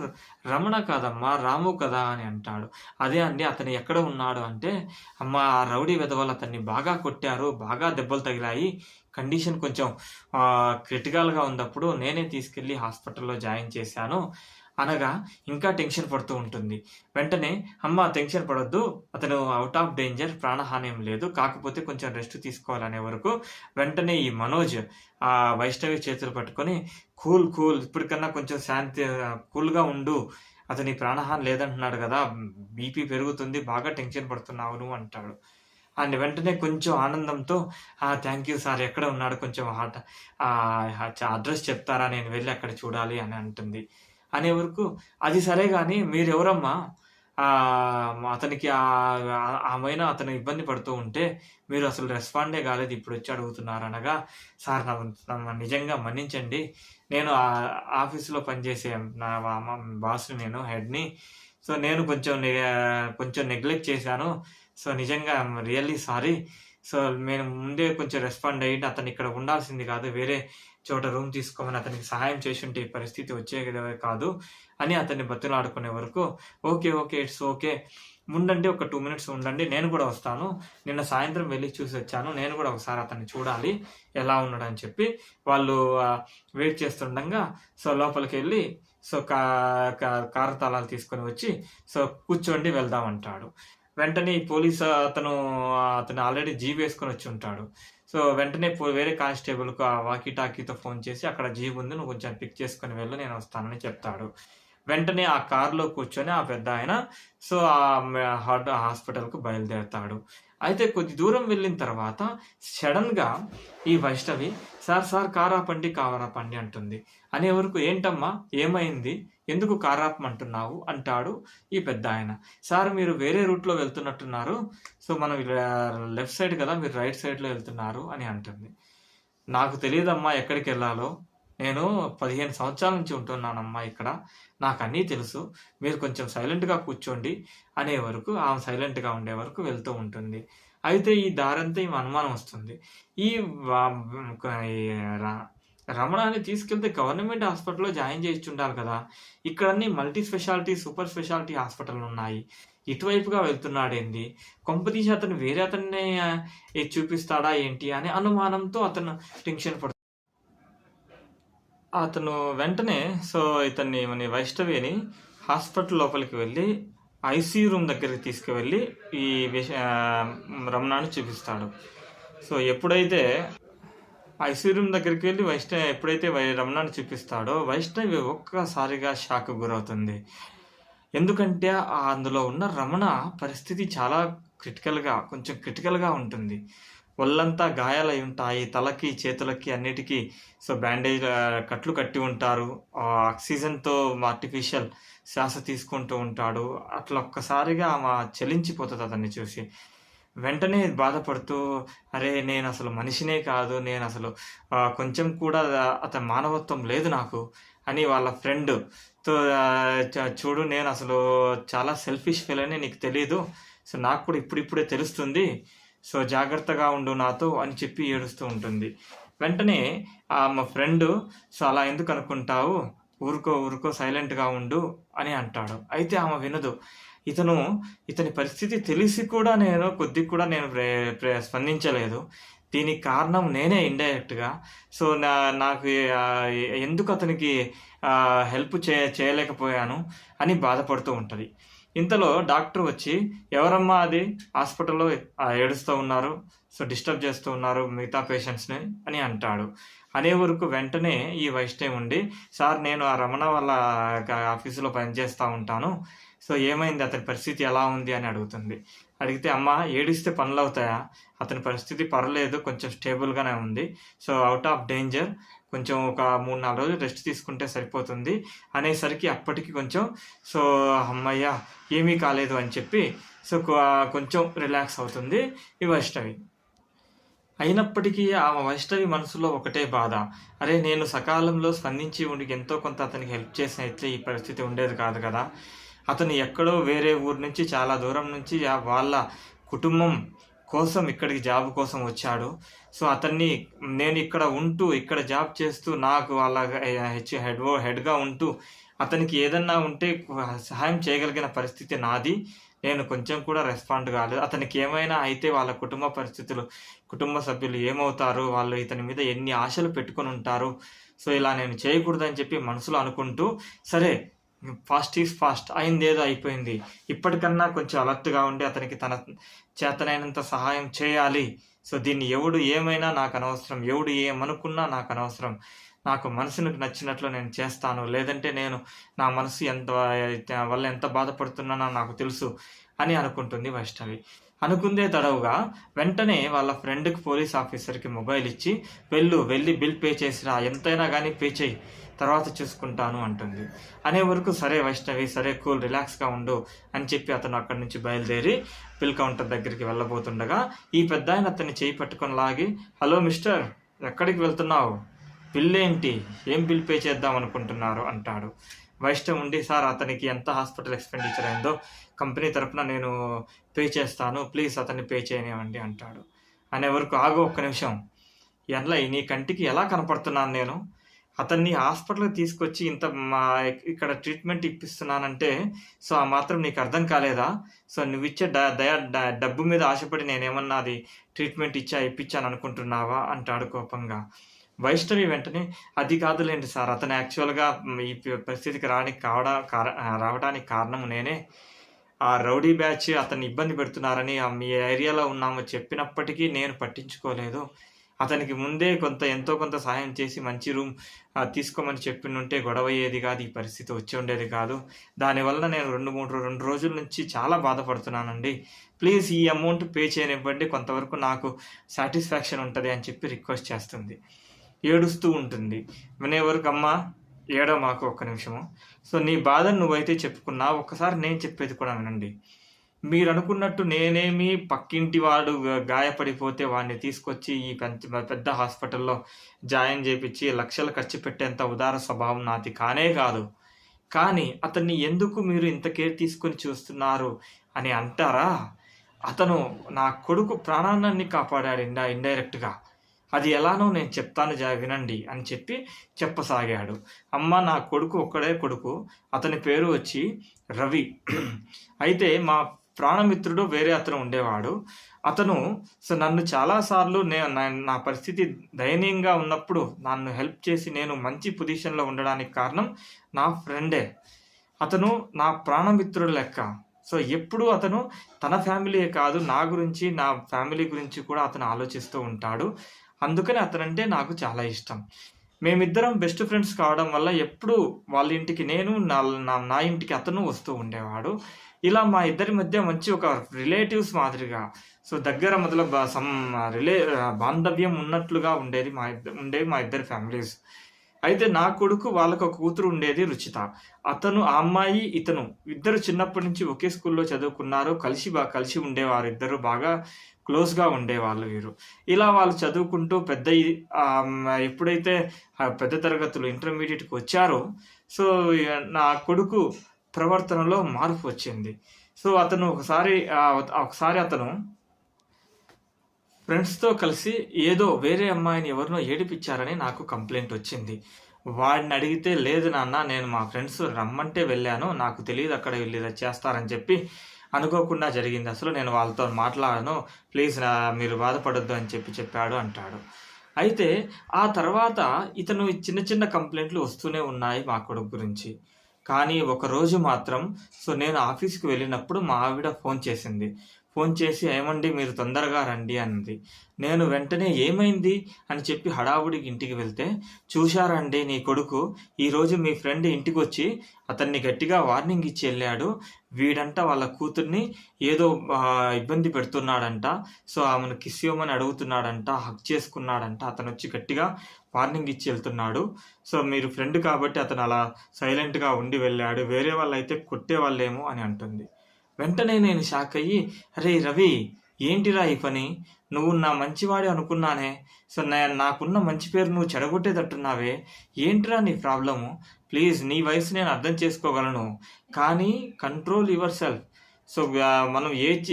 రమణ కాదమ్మా, రాము కదా అని అంటాడు. అదే అండి, అతను ఎక్కడ ఉన్నాడు అంటే, అమ్మ ఆ రౌడీ వెధవలు అతన్ని బాగా కొట్టారు, బాగా దెబ్బలు తగిలాయి. కండిషన్ కొంచెం క్రిటికల్‌గా ఉన్నప్పుడు నేనే తీసుకెళ్ళి హాస్పిటల్‌లో జాయిన్ చేశాను అనగా ఇంకా టెన్షన్ పడుతూ ఉంటుంది. వెంటనే అమ్మ టెన్షన్ పడొద్దు, అతను ఔట్ ఆఫ్ డేంజర్, ప్రాణహాని ఏం లేదు. కాకపోతే కొంచెం రెస్ట్ తీసుకోవాలనే వరకు వెంటనే ఈ మనోజ్ వైష్ణవి చేతులు పట్టుకొని కూల్ ఇప్పటికన్నా కొంచెం కూల్‌గా ఉండు. అతని ప్రాణహాని లేదంటున్నాడు గదా! బీపీ పెరుగుతుంది. బాగా టెన్షన్ పడుతున్నావు నువ్వు అంటాడు. అండ్ వెంటనే కొంచెం ఆనందంతో థ్యాంక్ యూ సార్, ఎక్కడ ఉన్నాడు కొంచెం అడ్రెస్ చెప్తారా? నేను వెళ్లి అక్కడ చూడాలి అని అంటుంది. అనే వరకు అది సరే గాని మీరెవరమ్మా? అతనికి ఆమెన అతను ఇబ్బంది పడుతూ ఉంటే మీరు అసలు రెస్పాండే కాలేదు, ఇప్పుడొచ్చి అడుగుతున్నారు అనగా, సార్ నిజంగా మన్నించండి. నేను ఆఫీస్‌లో పనిచేసే నా బాస్‌ని, నేను హెడ్‌ని. సో, నేను కొంచెం నెగ్లెక్ట్ చేశాను. సో, నిజంగా ఐయామ్ రియల్లీ సారీ. సో, నేను ముందే కొంచెం రెస్పాండ్ అయ్యుంటే అతను ఇక్కడ ఉండాల్సింది కాదు. వేరే చోట రూమ్ తీసుకోమని అతనికి సహాయం చేసుంటే ఈ పరిస్థితి వచ్చేదే కాదు అని అతన్ని బతిమలాడుకునే వరకు, ఓకే. It's okay. ఉండండి, ఒక 2 మినిట్స్ ఉండండి. నేను కూడా వస్తాను. నిన్న సాయంత్రం వెళ్లి చూసొచ్చాను. నేను కూడా ఒకసారి అతన్ని చూడాలి ఎలా ఉన్నాడని చెప్పి వాళ్ళు వెయిట్ చేస్తుండగా సో, లోపలికెళ్ళి సో, కారు తాళాలు తీసుకొని వచ్చి సో, కూర్చోండి వెళ్దాం అంటాడు. వెంటనే ఈ పోలీసు అతను ఆల్రెడీ జీప్ వేసుకొని వచ్చి ఉంటాడు. సో, వెంటనే వేరే కానిస్టేబుల్‌కు వాకీ టాకీతో ఫోన్ చేసి, అక్కడ జీప్ ఉంది, నువ్వు కొంచెం పిక్ చేసుకొని వెళ్ళు, నేను వస్తానని చెప్తాడు. వెంటనే ఆ కార్‌లో కూర్చొని ఆ పెద్దాయన సో, హాస్పిటల్‌కు బయలుదేరతాడు. అయితే కొద్ది దూరం వెళ్ళిన తర్వాత సడెన్‌గా ఈ వైష్ణవి, సార్ కారు ఆపండి అంటుంది. అనే వరకు ఏంటమ్మా? ఏమైంది? ఎందుకు కారు ఆపమంటున్నావు? అంటాడు ఈ పెద్దాయన. సార్ మీరు వేరే రూట్‌లో వెళ్తున్నట్టున్నారు. సో, మనం లెఫ్ట్ సైడ్ కదా, మీరు రైట్ సైడ్‌లో వెళ్తున్నారు అని అంటుంది. నాకు తెలీదమ్మా ఎక్కడికెళ్ళాలో. నేను 15 సంవత్సరాల నుంచి ఉంటున్నానమ్మా ఇక్కడ. నాకన్నీ తెలుసు. మీరు కొంచెం సైలెంట్‌గా కూర్చోండి అనే వరకు ఆమె సైలెంట్‌గా ఉండే వరకు వెళ్తూ ఉంటుంది. అయితే ఈ దారంతా ఈమె అనుమానం వస్తుంది. ఈ వ ఈ ర రమణాని తీసుకెళ్తే గవర్నమెంట్ హాస్పిటల్‌లో జాయిన్ చేయిచ్చుండాలి కదా! ఇక్కడన్నీ మల్టీ స్పెషాలిటీ, సూపర్ స్పెషాలిటీ హాస్పిటల్లున్నాయి. ఇటువైపుగా వెళ్తున్నాడేంది? కొంపదీసి అతను వేరే అతన్నే చూపిస్తాడా ఏంటి అనే అనుమానంతో అతను టెన్షన్ పడుతున్నాడు. అతను వెంటనే సో, మన వైష్ణవిని హాస్పిటల్ లోపలికి వెళ్ళి ఐసీయూ రూమ్ దగ్గరికి తీసుకువెళ్ళి ఈ రమణాని చూపిస్తాడు. సో, ఎప్పుడైతే ఐసీయూ రూమ్ దగ్గరికి వెళ్ళి ఎప్పుడైతే రమణాని చూపిస్తాడో వైష్ణవి ఒక్కసారిగా షాక్‌కు గురవుతుంది. ఎందుకంటే అందులో ఉన్న రమణ పరిస్థితి చాలా కొంచెం క్రిటికల్‌గా ఉంటుంది. ఒళ్ళంతా గాయాలై ఉంటాయి. తలకి, చేతులకి అన్నిటికి సో, కట్లు కట్టి ఉంటారు. ఆక్సిజన్‌తో ఆర్టిఫిషియల్ శ్వాస తీసుకుంటూ ఉంటాడు. అట్లా ఒక్కసారిగా ఆమె చలించిపోతది అతన్ని చూసి. వెంటనే బాధపడుతూ, అరే! నేనసలు మనిషినే కాదు. నేనసలు కొంచెం కూడా అతని మానవత్వం లేదు నాకు అని వాళ్ళ ఫ్రెండ్‌తో చూడు, నేనసలు చాలా సెల్ఫిష్ ఫెలోని నీకు తెలీదు. సో, నాకు కూడా ఇప్పుడిప్పుడే తెలుస్తుంది. సో, జాగ్రత్తగా ఉండు నాతో అని చెప్పి ఏడుస్తూ ఉంటుంది. వెంటనే మా ఫ్రెండు, సో, అలా ఎందుకు అనుకుంటావు? ఊరుకో సైలెంట్‌గా ఉండు అని అంటాడు. అయితే ఆమె వినదు. ఇతని పరిస్థితి తెలిసి కూడా కొద్దిగా కూడా నేను స్పందించలేదు. దీనికి కారణం నేనే ఇండైరెక్ట్‌గా. సో, నాకు ఎందుకు అతనికి హెల్ప్ చేయలేకపోయాను అని బాధపడుతూ ఉంటది. ఇంతలో డాక్టర్ వచ్చి, ఎవరమ్మా అది హాస్పిటల్‌లో ఏడుస్తూ ఉన్నారు, సో, డిస్టర్బ్ చేస్తూ ఉన్నారు మిగతా పేషెంట్స్‌ని అని అంటాడు. అనే వరకు వెంటనే ఈ వైష్ణవి ఉండి, సార్ నేను ఆ రమణ వాళ్ళ ఆఫీసులో పనిచేస్తూ ఉంటాను. సో, ఏమైంది, అతని పరిస్థితి ఎలా ఉంది అని అడుగుతుంది. అడిగితే, అమ్మా ఏడిస్తే పనులవుతాయా? అతని పరిస్థితి పర్లేదు, కొంచెం స్టేబుల్‌గానే ఉంది. సో, ఔట్ ఆఫ్ డేంజర్, కొంచెం ఒక 3, 4 రోజులు రెస్ట్ తీసుకుంటే సరిపోతుంది అనేసరికి అప్పటికి కొంచెం సో, హమ్మయ్య ఏమీ కాలేదు అని చెప్పి సో, కొంచెం రిలాక్స్ అవుతుంది ఈ వైష్ణవి. అయినప్పటికీ ఆమె వైష్ణవి మనసులో ఒకటే బాధ. అరే! నేను సకాలంలో స్పందించి ఉండి ఎంతో కొంత అతనికి హెల్ప్ చేసినయితే ఈ పరిస్థితి ఉండేది కాదు కదా! అతను ఎక్కడో వేరే ఊరు నుంచి చాలా దూరం నుంచి వాళ్ళ కుటుంబం కోసం ఇక్కడికి జాబ్ కోసం వచ్చాడు. సో, అతన్ని నేను ఇక్కడ ఉంటూ, ఇక్కడ జాబ్ చేస్తూ నాకు వాళ్ళ హెడ్‌గా ఉంటూ అతనికి ఏదన్నా ఉంటే సహాయం చేయగలిగిన పరిస్థితి నాది. నేను కొంచెం కూడా రెస్పాండ్ కాలేదు. అతనికి ఏమైనా అయితే వాళ్ళ కుటుంబ పరిస్థితులు, కుటుంబ సభ్యులు ఏమవుతారు? వాళ్ళు ఇతని మీద ఎన్ని ఆశలు పెట్టుకొని ఉంటారు? సో, ఇలా నేను చేయకూడదని చెప్పి మనసులో అనుకుంటూ, సరే ఫాస్ట్ ఈజ్ ఫాస్ట్. అయిందేదో అయిపోయింది. ఇప్పటికన్నా కొంచెం అలర్ట్‌గా ఉండి అతనికి తన చేతనైనంత సహాయం చేయాలి. సో, దీన్ని ఎవడు ఏమైనా నాకనవసరం. ఎవడు ఏమనుకున్నా నాకనవసరం. నాకు మనసునికి నచ్చినట్లు నేను చేస్తాను. లేదంటే నేను నా మనసు వల్ల ఎంత బాధపడుతున్నానో నాకు తెలుసు అని అనుకుంటుంది వైష్ణవి. అనుకుందే తడవుగా వెంటనే వాళ్ళ ఫ్రెండ్‌కి పోలీస్ ఆఫీసర్‌కి మొబైల్ ఇచ్చి, వెళ్ళి బిల్ పే చేసిరా. ఎంతైనా గానీ పే చెయ్యి. తర్వాత చూసుకుంటాను అంటుంది. అనే వరకు సరే వైష్ణవి, సరే కూల్, రిలాక్స్‌గా ఉండు అని చెప్పి అతను అక్కడి నుంచి బయలుదేరి బిల్ కౌంటర్ దగ్గరికి వెళ్ళబోతుండగా, ఈ పెద్దాయన అతన్ని చేయి పట్టుకొని లాగి, హలో మిస్టర్, ఎక్కడికి వెళ్తున్నావు? బిల్లేంటి? ఏం బిల్ పే చేద్దాం అనుకుంటున్నారు అంటాడు. వైష్ణవ్ ఉండి, సార్ అతనికి ఎంత హాస్పిటల్ ఎక్స్‌పెండిచర్ అయిందో కంపెనీ తరపున నేను పే చేస్తాను. ప్లీజ్ అతన్ని పే చేయనివ్వండి అంటాడు. అనే వరకు ఆగు ఒక్క నిమిషం. నీ కంటికి ఎలా కనపడుతున్నాను నేను? అతన్ని హాస్పిటల్‌కి తీసుకొచ్చి ఇక్కడ ట్రీట్మెంట్ ఇప్పిస్తున్నానంటే, సో, ఆ మాత్రం నీకు అర్థం కాలేదా? సో, నువ్విచ్చే డబ్బు మీద ఆశపడి నేనేమన్నా అది ట్రీట్మెంట్ ఇప్పించాను అనుకుంటున్నావా? అంటాడు కోపంగా. వైష్ణవి వెంటనే, అది కాదులేండి సార్, అతను యాక్చువల్‌గా ఈ పరిస్థితికి రావడానికి కారణం నేనే. ఆ రౌడీ బ్యాచ్ అతన్ని ఇబ్బంది పెడుతున్నారని మీ ఏరియాలో ఉన్నామని చెప్పినప్పటికీ నేను పట్టించుకోలేదు. అతనికి ముందే ఎంతో కొంత సహాయం చేసి మంచి రూమ్ తీసుకోమని చెప్పిండుంటే గొడవ అయ్యేది కాదు. ఈ పరిస్థితి వచ్చి ఉండేది కాదు. దానివల్ల నేను 2 రోజుల నుంచి చాలా బాధపడుతున్నానండి. ప్లీజ్ ఈ అమౌంట్ పే చేయనివ్వండి. కొంతవరకు నాకు సాటిస్ఫాక్షన్ ఉంటది అని చెప్పి రిక్వెస్ట్ చేస్తుంది. ఏడుస్తూ ఉంటుంది. వినే వరకు, అమ్మా ఏడవమాకు, ఒక్క నిమిషము. సో, నీ బాధను నువ్వైతే చెప్పుకున్నావు. ఒక్కసారి నేను చెప్పేది కూడా వినండి. మీరనుకున్నట్టు నేనేమి పక్కింటి వాడు గాయపడిపోతే వాడిని తీసుకొచ్చి ఈ పెద్ద హాస్పిటల్‌లో జాయిన్ చేపిచ్చి లక్షలు ఖర్చు పెట్టేంత ఉదార స్వభావం నాది కానే కాదు. కానీ అతన్ని ఎందుకు మీరు ఇంత కేర్ తీసుకొని చూస్తున్నారు అని అంటారా? అతను నా కొడుకు ప్రాణాన్ని కాపాడాడు ఇండైరెక్ట్‌గా. అది ఎలానో నేను చెప్తాను వినండి అని చెప్పి చెప్పసాగాడు. అమ్మ, నా కొడుకు ఒక్కడే కొడుకు. అతని పేరు వచ్చి రవి. అయితే మా ప్రాణమిత్రుడు వేరే అతను ఉండేవాడు. అతను నన్ను చాలాసార్లు నా పరిస్థితి దయనీయంగా ఉన్నప్పుడు నన్ను హెల్ప్ చేసి నేను మంచి పొజిషన్‌లో ఉండడానికి కారణం నా ఫ్రెండే. అతను నా ప్రాణమిత్రుడు లెక్క. సో, ఎప్పుడూ అతను తన ఫ్యామిలీయే కాదు, నా గురించి, నా ఫ్యామిలీ గురించి కూడా అతను ఆలోచిస్తూ ఉంటాడు. అందుకని అతనంటే నాకు చాలా ఇష్టం. మేమిద్దరం బెస్ట్ ఫ్రెండ్స్ కావడం వల్ల ఎప్పుడూ వాళ్ళ ఇంటికి నేను, నా ఇంటికి అతను వస్తూ ఉండేవాడు. ఇలా మా ఇద్దరి మధ్య మంచి ఒక రిలేటివ్స్ మాదిరిగా, సో, దగ్గర మొదలు బాంధవ్యం ఉన్నట్లుగా ఉండేవి మా ఇద్దరి ఫ్యామిలీస్. అయితే నా కొడుకు, వాళ్ళకు ఒక కూతురు ఉండేది, రుచిత. అతను, ఆ అమ్మాయి, ఇతను ఇద్దరు చిన్నప్పటి నుంచి ఒకే స్కూల్‌లో చదువుకున్నారు. కలిసి ఉండేవారు. ఇద్దరు బాగా క్లోజ్‌గా ఉండేవాళ్ళు వీరు. ఇలా వాళ్ళు చదువుకుంటూ ఎప్పుడైతే పెద్ద తరగతులు ఇంటర్మీడియేట్‌కి వచ్చారో, సో, నా కొడుకు ప్రవర్తనలో మార్పు వచ్చింది. సో, అతను ఒకసారి అతను ఫ్రెండ్స్‌తో కలిసి ఏదో వేరే అమ్మాయిని ఎవరినో ఏడిపించారని నాకు కంప్లెయింట్ వచ్చింది. వాడిని అడిగితే, లేదు నాన్న, నేను మా ఫ్రెండ్స్ రమ్మంటే వెళ్ళాను. నాకు తెలీదు అక్కడ వీళ్ళు ఇలా చేస్తారని చెప్పి అనుకోకుండా జరిగింది. అసలు నేను వాళ్ళతో మాట్లాడను. ప్లీజ్ మీరు బాధపడొద్దు అని చెప్పాడు అంటాడు. అయితే ఆ తర్వాత ఇతను చిన్న చిన్న కంప్లైంట్లు వస్తూనే ఉన్నాయి మా కొడుకు గురించి. కానీ ఒకరోజు మాత్రం, సో, నేను ఆఫీస్‌కి వెళ్ళినప్పుడు మా ఆవిడ ఫోన్ చేసింది. ఫోన్ చేసి, ఏమండి మీరు తొందరగా రండి అన్నది. నేను వెంటనే ఏమైంది అని చెప్పి హడావుడికి ఇంటికి వెళ్తే, చూశారండి నీ కొడుకు ఈరోజు మీ ఫ్రెండ్ ఇంటికొచ్చి అతన్ని గట్టిగా వార్నింగ్ ఇచ్చి వెళ్ళాడు. వీడంట వాళ్ళ కూతుర్ని ఏదో ఇబ్బంది పెడుతున్నాడంట. సో, ఆమెను కిస్ ఇవ్వమని అడుగుతున్నాడంట, హగ్ చేసుకున్నాడంట. అతను వచ్చి గట్టిగా వార్నింగ్ ఇచ్చి వెళ్తున్నాడు. సో, మీరు ఫ్రెండ్ కాబట్టి అతను అలా సైలెంట్‌గా ఉండి వెళ్ళాడు. వేరే వాళ్ళైతే కొట్టేవాళ్ళేమో అని అంటుంది. వెంటనే నేను షాక్ అయ్యి, అరే రవి, ఏంటిరా ఈ పని? నువ్వు నా మంచివాడి అనుకున్నానే. సో నాకున్న మంచి పేరు నువ్వు చెడగొట్టేటట్టున్నావే. ఏంట్రా నీ ప్రాబ్లము? ప్లీజ్ నీ వయసు నేను అర్థం చేసుకోగలను. కానీ కంట్రోల్ యువర్ సెల్ఫ్. సో మనం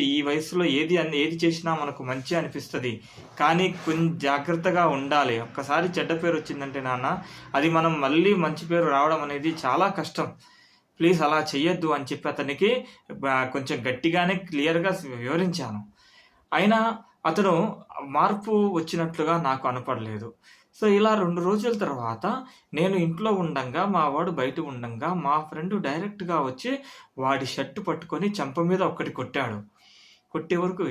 ఈ వయసులో ఏది చేసినా మనకు మంచి అనిపిస్తుంది. కానీ కొంచెం జాగ్రత్తగా ఉండాలి. ఒక్కసారి చెడ్డ పేరు వచ్చిందంటే నాన్న, అది మనం మళ్ళీ మంచి పేరు రావడం అనేది చాలా కష్టం. ప్లీజ్ అలా చెయ్యొద్దు అని చెప్పి అతనికి కొంచెం గట్టిగానే క్లియర్గా వివరించాను. అయినా అతను మార్పు వచ్చినట్లుగా నాకు కనపడలేదు. సో ఇలా 2 రోజుల తర్వాత నేను ఇంట్లో ఉండంగా, మా వాడు బయట ఉండంగా, మా ఫ్రెండ్ డైరెక్ట్‌గా వచ్చి వాడి షర్ట్ పట్టుకొని చెంప మీద ఒక్కటి కొట్టాడు. కొట్టే వరకు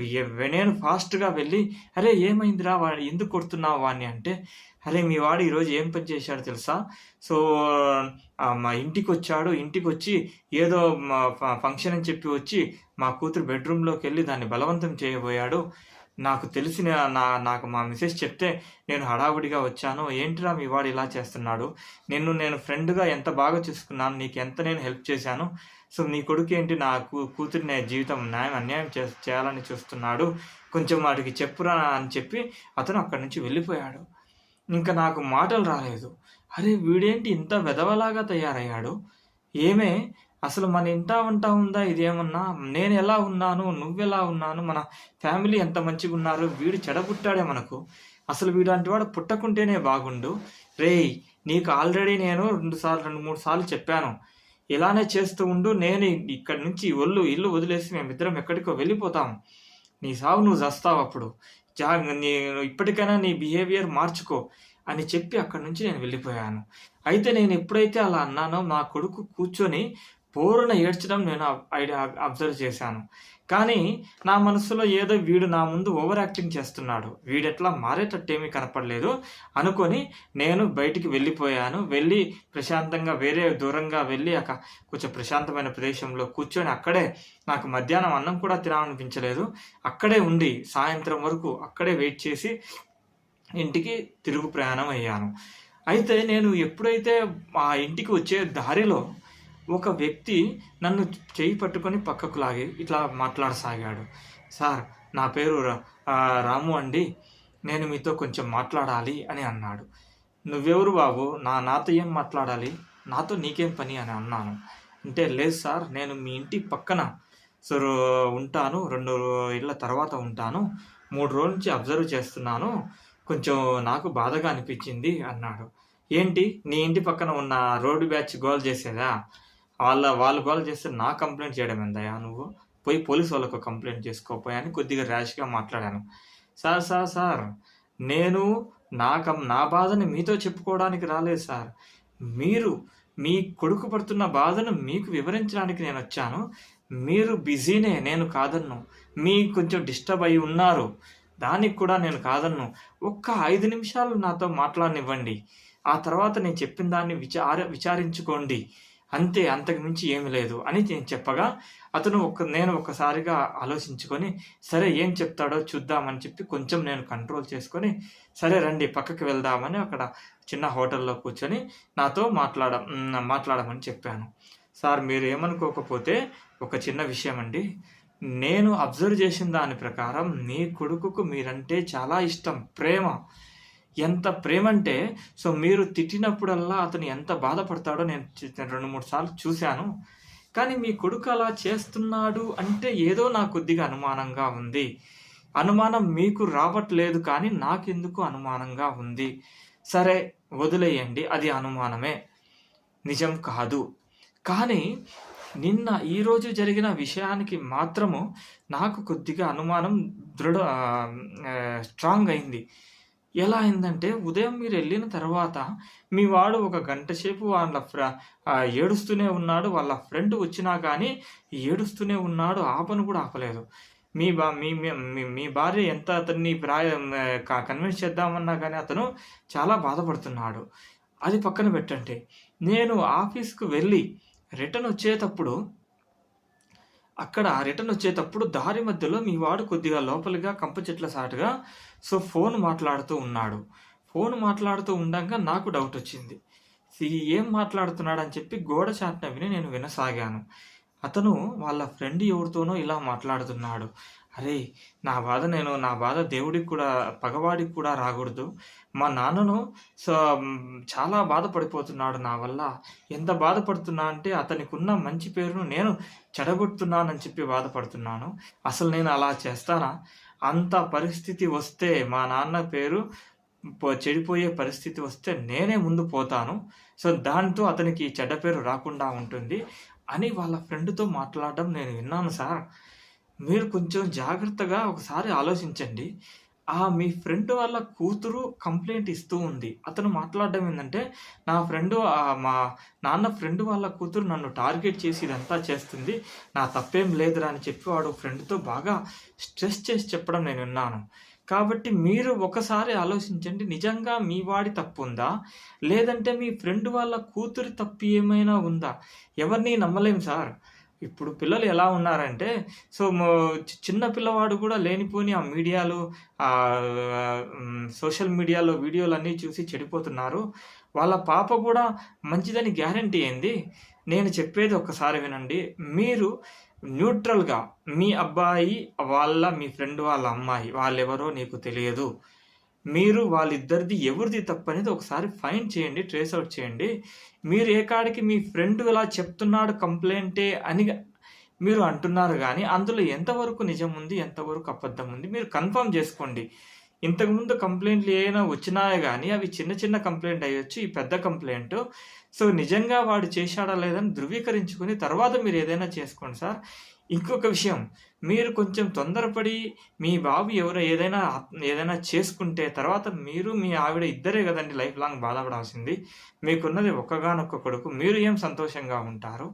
నేను ఫాస్ట్‌గా వెళ్ళి, "అరే ఏమైందిరా? ఎందుకు కొడుతున్నావు వాడిని" అంటే, "అరే మీ వాడు ఈరోజు ఏం పని చేశాడో తెలుసా? సో మా ఇంటికొచ్చాడు. ఇంటికొచ్చి ఏదో ఫంక్షన్ అని చెప్పి వచ్చి మా కూతురు బెడ్‌రూమ్‌లోకెళ్ళి దాన్ని బలవంతం చేయబోయాడు. నాకు తెలిసిన నాకు మా మిసెస్ చెప్తే నేను హడావుడిగా వచ్చాను. ఏంటిరా మీ వాడు ఇలా చేస్తున్నాడు? నేను ఫ్రెండ్‌గా ఎంత బాగా చూసుకున్నాను. నీకెంత నేను హెల్ప్ చేశాను. సో నీ కొడుకేంటి నా కూతురి జీవితం అన్యాయం చేయాలని చూస్తున్నాడు. కొంచెం వాడికి చెప్పురా" అని చెప్పి అతను అక్కడి నుంచి వెళ్ళిపోయాడు. ఇంకా నాకు మాటలు రాలేదు. అరే వీడేంటి ఇంత వెధవలాగా తయారయ్యాడు? ఏమే అసలు మన ఇంటా వంటా ఉందా ఇదేమన్నా? నేను ఎలా ఉన్నాను? నువ్వెలా ఉన్నాను? మన ఫ్యామిలీ ఎంత మంచిగున్నారు? వీడు చెడబుట్టాడే మనకు. అసలు వీడంటి వాడు పుట్టకుంటేనే బాగుండు. రేయ్ నీకు ఆల్రెడీ నేను 2 3 సార్లు చెప్పాను. ఇలానే చేస్తూ ఉండు. నేను ఇక్కడి నుంచి ఇల్లు వదిలేసి మేమిద్దరం ఎక్కడికో వెళ్ళిపోతాం. నీ సావు నువ్వు చస్తావు అప్పుడు. ఇప్పటికైనా నీ బిహేవియర్ మార్చుకో అని చెప్పి అక్కడి నుంచి నేను వెళ్ళిపోయాను. అయితే నేను ఎప్పుడైతే అలా అన్నానో నా కొడుకు కూర్చొని బోరున ఏడ్చడం నేను అబ్జర్వ్ చేశాను. కానీ నా మనసులో ఏదో వీడు నా ముందు ఓవర్ యాక్టింగ్ చేస్తున్నాడు, వీడెట్లా మారేటట్టేమీ కనపడలేదు అనుకొని నేను బయటికి వెళ్ళిపోయాను. వెళ్ళి ప్రశాంతంగా దూరంగా వెళ్ళి కొంచెం ప్రశాంతమైన ప్రదేశంలో కూర్చొని అక్కడే నాకు మధ్యాహ్నం అన్నం కూడా తినాలనిపించలేదు. అక్కడే ఉండి సాయంత్రం వరకు అక్కడే వెయిట్ చేసి ఇంటికి తిరుగు ప్రయాణం అయ్యాను. అయితే నేను ఎప్పుడైతే ఆ ఇంటికి వచ్చే దారిలో ఒక వ్యక్తి నన్ను చేయి పట్టుకొని పక్కకు లాగి ఇట్లా మాట్లాడసాగాడు. "సార్ నా పేరు రాము అండి. నేను మీతో కొంచెం మాట్లాడాలి" అని అన్నాడు. "నువ్వెవరు బాబు? నాతో ఏం మాట్లాడాలి? నాతో నీకేం పని" అని అన్నాను. అంటే, "లేదు సార్, నేను మీ ఇంటి పక్కన సో ఉంటాను. 2 ఇళ్ళ తర్వాత ఉంటాను. 3 రోజుల నుంచి అబ్జర్వ్ చేస్తున్నాను. కొంచెం నాకు బాధగా అనిపించింది" అన్నాడు. "ఏంటి నీ ఇంటి పక్కన ఉన్న రోడ్డు బ్యాచ్ గోల చేసేదా? వాళ్ళు గోల చేస్తే నా కంప్లైంట్ చేయడం ఏందయ్యా నువ్వు? పోయి పోలీసు వాళ్ళకు కంప్లైంట్ చేసుకోపోయి" అని కొద్దిగా ర్యాష్‌గా మాట్లాడాను. సార్ నేను నా బాధని మీతో చెప్పుకోవడానికి రాలేదు సార్. మీ కొడుకు పడుతున్న బాధను మీకు వివరించడానికి నేనొచ్చాను. మీరు బిజీనే, నేను కాదన్ను. కొంచెం డిస్టర్బ్ అయ్యి ఉన్నారు. దానికి కూడా నేను కాదన్ను. ఒక్క 5 నిమిషాలు నాతో మాట్లాడనివ్వండి. ఆ తర్వాత నేను చెప్పిన దాన్ని విచారించుకోండి. అంతే, అంతకు మించి ఏమి లేదు అని నేను చెప్పగా నేను ఒక్కసారిగా ఆలోచించుకొని, సరే ఏం చెప్తాడో చూద్దామని చెప్పి కొంచెం నేను కంట్రోల్ చేసుకొని, సరే రండి పక్కకి వెళ్దామని అక్కడ చిన్న హోటల్లో కూర్చొని నాతో మాట్లాడమని చెప్పాను. సార్ మీరు ఏమనుకోకపోతే ఒక చిన్న విషయం అండి. నేను అబ్జర్వ్ చేసిన దాని ప్రకారం మీ కొడుకుకు మీరంటే చాలా ఇష్టం, ప్రేమ. ఎంత ప్రేమంటే సో మీరు తిట్టినప్పుడల్లా అతను ఎంత బాధపడతాడో నేను 2, 3 సార్లు చూశాను. కానీ మీ కొడుకు అలా చేస్తున్నాడు అంటే ఏదో నాకు కొద్దిగా అనుమానంగా ఉంది. అనుమానం మీకు రావట్లేదు కానీ నాకెందుకు అనుమానంగా ఉంది. సరే వదిలేయండి, అది అనుమానమే, నిజం కాదు. కానీ ఈరోజు జరిగిన విషయానికి మాత్రము నాకు కొద్దిగా అనుమానం స్ట్రాంగ్ అయింది. ఎలా అయిందంటే, ఉదయం మీరు వెళ్ళిన తర్వాత మీ వాడు 1 గంట సేపు ఏడుస్తూనే ఉన్నాడు. వాళ్ళ ఫ్రెండ్ వచ్చినా కానీ ఏడుస్తూనే ఉన్నాడు. ఆపను కూడా ఆపలేదు. మీ భార్య ఎంత అతన్ని కన్విన్స్ చేద్దామన్నా కానీ అతను చాలా బాధపడుతున్నాడు. అది పక్కన పెట్టండి. నేను ఆఫీస్‌కు వెళ్ళి రిటర్న్ వచ్చేటప్పుడు దారి మధ్యలో మీ వాడు కొద్దిగా లోపలిగా కంప చెట్ల సాటుగా ఫోన్ మాట్లాడుతూ ఉన్నాడు. ఫోన్ మాట్లాడుతూ ఉండంగా నాకు డౌట్ వచ్చింది. ఏం మాట్లాడుతున్నాడు అని చెప్పి గోడ చాటున నేను వినసాగాను. అతను వాళ్ళ ఫ్రెండ్ ఎవరితోనో ఇలా మాట్లాడుతున్నాడు. అరేయ్! నా బాధ దేవుడికి కూడా పగవాడికి కూడా రాగూడదు. మా నాన్నను సో, చాలా బాధపడిపోతున్నాడు నా వల్ల. ఎంత బాధపడుతున్నా అంటే అతనికున్న మంచి పేరును నేను చెడగొడుతున్నానని చెప్పి బాధపడుతున్నాను. అసలు నేను అలా చేస్తానా? అంత పరిస్థితి వస్తే మా నాన్న పేరు చెడిపోయే పరిస్థితి వస్తే నేనే ముందు పోతాను. సో, దాంతో అతనికి చెడ్డ పేరు రాకుండా ఉంటుంది అని వాళ్ళ ఫ్రెండ్‌తో మాట్లాడడం నేను విన్నాను సార్. మీరు కొంచెం జాగ్రత్తగా ఒకసారి ఆలోచించండి. మీ ఫ్రెండ్ వాళ్ళ కూతురు కంప్లెయింట్ ఇస్తూ ఉంది. అతను మాట్లాడడం ఏందంటే, మా నాన్న ఫ్రెండ్ వాళ్ళ కూతురు నన్ను టార్గెట్ చేసి ఇదంతా చేస్తుంది. నా తప్పేం లేదురా అని చెప్పి వాడు ఫ్రెండ్‌తో బాగా స్ట్రెస్ చేసి చెప్పడం నేను విన్నాను. కాబట్టి మీరు ఒకసారి ఆలోచించండి. నిజంగా మీ వాడి తప్పుందా? లేదంటే మీ ఫ్రెండ్ వాళ్ళ కూతురి తప్పు ఏమైనా ఉందా? ఎవరిని నమ్మలేం సార్. ఇప్పుడు పిల్లలు ఎలా ఉన్నారంటే, సో, చిన్న పిల్లవాడు కూడా లేనిపోని ఆ మీడియాలో సోషల్ మీడియాలో వీడియోలన్నీ చూసి చెడిపోతున్నారు. వాళ్ళ పాప కూడా మంచిదని గ్యారంటీ ఏంది? నేను చెప్పేది ఒక్కసారి వినండి. మీరు న్యూట్రల్‌గా మీ అబ్బాయి మీ ఫ్రెండ్ వాళ్ళ అమ్మాయి వాళ్ళెవరో నీకు తెలియదు. మీరు వాళ్ళిద్దరిది ఎవరిది తప్పనేది ఒకసారి ఫైండ్ చేయండి. ట్రేస్ ఔట్ చేయండి. మీరు ఏ కాడికి మీ ఫ్రెండ్ ఇలా చెప్తున్నాడు కంప్లెయింటే అని మీరు అంటున్నారు గానీ, అందులో ఎంతవరకు నిజం ఉంది, ఎంతవరకు అబద్ధం ఉంది మీరు కన్ఫర్మ్ జేసుకోండి. ఇంతకుముందు కంప్లెయింట్లు ఏమైనా వచ్చినాయే గానీ, అవి చిన్న చిన్న కంప్లెయింట్ అయ్యొచ్చు. ఈ పెద్ద కంప్లెయింటు. సో, నిజంగా వాడు చేశాడా లేదని ధృవీకరించుకొని తర్వాత మీరు ఏదైనా చేసుకోండి సార్. ఇంకొక విషయం, మీరు కొంచెం తొందరపడి మీ బాబు ఏదైనా చేసుకుంటే తర్వాత మీరు, మీ ఆవిడ ఇద్దరే గదండీ లైఫ్ లాంగ్ బాధపడాల్సింది. మీకున్నది ఒక్కగానొక్క కొడుకు. మీరు ఏం సంతోషంగా ఉంటారు?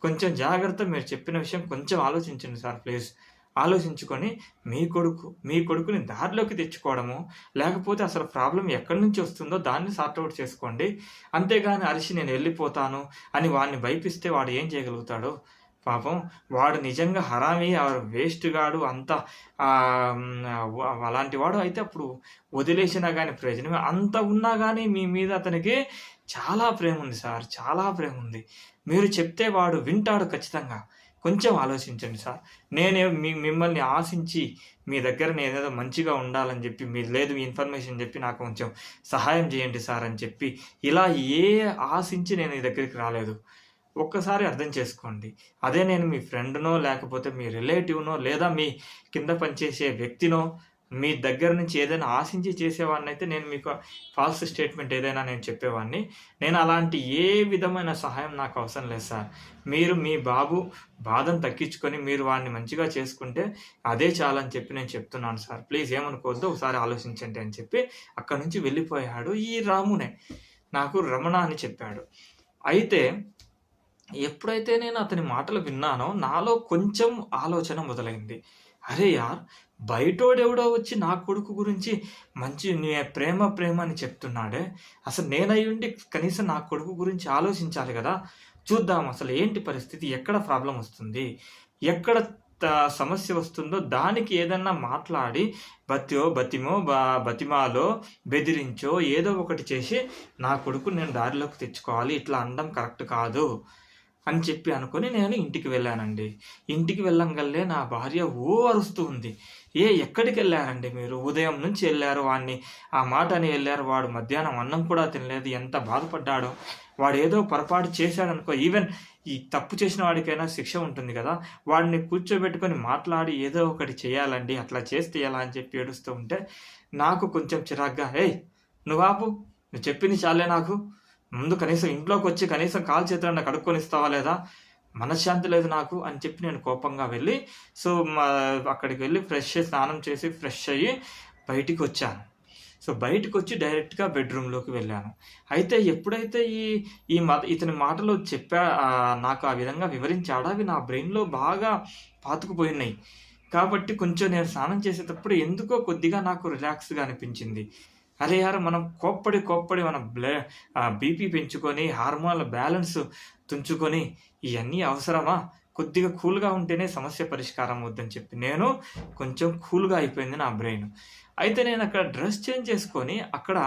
కొంచెం జాగ్రత్త. మీరు చెప్పిన విషయం కొంచెం ఆలోచించండి సార్ ప్లీజ్. ఆలోచించుకొని మీ కొడుకుని దారిలోకి తెచ్చుకోవడము, లేకపోతే అసలు ప్రాబ్లమ్ ఎక్కడి నుంచి వస్తుందో దాన్ని సార్ట్ ఔట్ చేసుకోండి. అంతేగాని అరిసి నేను వెళ్ళిపోతాను అని వాడిని భయపిస్తే వాడు ఏం చేయగలుగుతాడు? పాపం వాడు నిజంగా హరామీ ఆర్ వేస్ట్ గాడు అంత అలాంటి వాడు అయితే అప్పుడు వదిలేసినా గానీ ప్రయోజనమే. అంత ఉన్నా గానీ మీ మీద అతనికి చాలా ప్రేముంది సార్. చాలా ప్రేముంది. మీరు చెప్తే వాడు వింటాడు ఖచ్చితంగా. కొంచెం ఆలోచించండి సార్. మిమ్మల్ని ఆశించి మీ దగ్గర నేనేదో మంచిగా ఉండాలని చెప్పి లేదు మీ ఇన్ఫర్మేషన్ చెప్పి నాకు కొంచెం సహాయం చేయండి సార్ అని చెప్పి ఇలా ఆశించి నేను ఈ దగ్గరికి రాలేదు. ఒక్కసారి అర్థం చేసుకోండి. అదే నేను మీ ఫ్రెండ్‌నో, లేకపోతే మీ రిలేటివ్‌నో, లేదా మీ కింద పనిచేసే వ్యక్తినో, మీ దగ్గర నుంచి ఏదైనా ఆశించి చేసేవాడినైతే నేను మీకు ఫాల్స్ స్టేట్మెంట్ ఏదైనా నేను చెప్పేవాడిని. నేను అలాంటి ఏ విధమైన సహాయం నాకు అవసరం లేదు సార్. మీరు మీ బాబు బాధను తగ్గించుకొని మీరు వాడిని మంచిగా చేసుకుంటే అదే చాలని చెప్పి నేను చెప్తున్నాను సార్. ప్లీజ్ ఏమనుకోవద్దు. ఒకసారి ఆలోచించండి అని చెప్పి అక్కడి నుంచి వెళ్ళిపోయాడు. ఈ రామునే నాకు రమణ అని చెప్పాడు. అయితే ఎప్పుడైతే నేను అతని మాటలు విన్నానో నాలో కొంచెం ఆలోచన మొదలైంది. అరే యార్! బయటోడెవడో వచ్చి నా కొడుకు గురించి మంచి ప్రేమ అని చెప్తున్నాడే. అసలు నేనయ్యుండి కనీసం నా కొడుకు గురించి ఆలోచించాలి గదా! చూద్దాం అసలు ఏంటి పరిస్థితి? ఎక్కడ ప్రాబ్లమ్ వస్తుంది? ఎక్కడ సమస్య వస్తుందో దానికి ఏదన్నా మాట్లాడి బతిమాలో, బెదిరించో ఏదో ఒకటి చేసి నా కొడుకుని నేను దారిలోకి తెచ్చుకోవాలి. ఇట్లా అనడం కరెక్ట్ కాదు అని చెప్పి అనుకొని నేను ఇంటికి వెళ్ళానండి. ఇంటికి వెళ్ళంగల్నే నా భార్య అరుస్తూ ఉంది. ఎక్కడికెళ్లారండి మీరు? ఉదయం నుంచి ఎళ్లారు. వాడిని ఆ మాట అని ఎళ్లారు. వాడు మధ్యాహ్నం అన్నం కూడా తినలేదు. ఎంత బాధపడ్డాడో. వాడేదో పొరపాటు చేశాడనుకో, ఈవెన్ ఈ తప్పు చేసిన వాడికైనా శిక్ష ఉంటుంది కదా! వాడిని కూర్చోబెట్టుకొని మాట్లాడి ఏదో ఒకటి చేయాలండి. అట్లా చేస్తే ఎలా అని చెప్పి ఏడుస్తూ ఉంటే నాకు కొంచెం చిరాగ్గా, నువ్వాపు. నువ్వు చెప్పింది చాలే నాకు. ముందు కనీసం ఇంట్లోకొచ్చి కనీసం కాలు చేతులన్నా కడుక్కొని ఇస్తావా లేదా? మనశ్శాంతి లేదు నాకు అని చెప్పి నేను కోపంగా వెళ్ళి అక్కడికి వెళ్ళి స్నానం చేసి ఫ్రెష్ అయ్యి బయటికొచ్చాను. సో, బయటికొచ్చి డైరెక్ట్‌గా బెడ్‌రూమ్‌లోకి వెళ్ళాను. అయితే ఎప్పుడైతే ఇతని మాటలు నాకు ఆ విధంగా వివరించాడో అవి నా బ్రెయిన్‌లో బాగా పాతుకుపోయున్నాయి. కాబట్టి కొంచెం నేను స్నానం చేసేటప్పుడు ఎందుకో కొద్దిగా నాకు రిలాక్స్‌గా అనిపించింది. అరే యార్! మనం కోప్పడి మన బీపీ పెంచుకొని, హార్మోన్ల బ్యాలెన్స్ తుంచుకొని ఇయన్నీ అవసరమా? కొద్దిగా కూల్‌గా ఉంటేనే సమస్య పరిష్కారం అవుద్దని చెప్పి నేను కొంచెం కూల్‌గా అయిపోయింది నా బ్రెయిన్. అయితే నేనక్కడ డ్రెస్ చేంజ్ చేసుకొని అక్కడ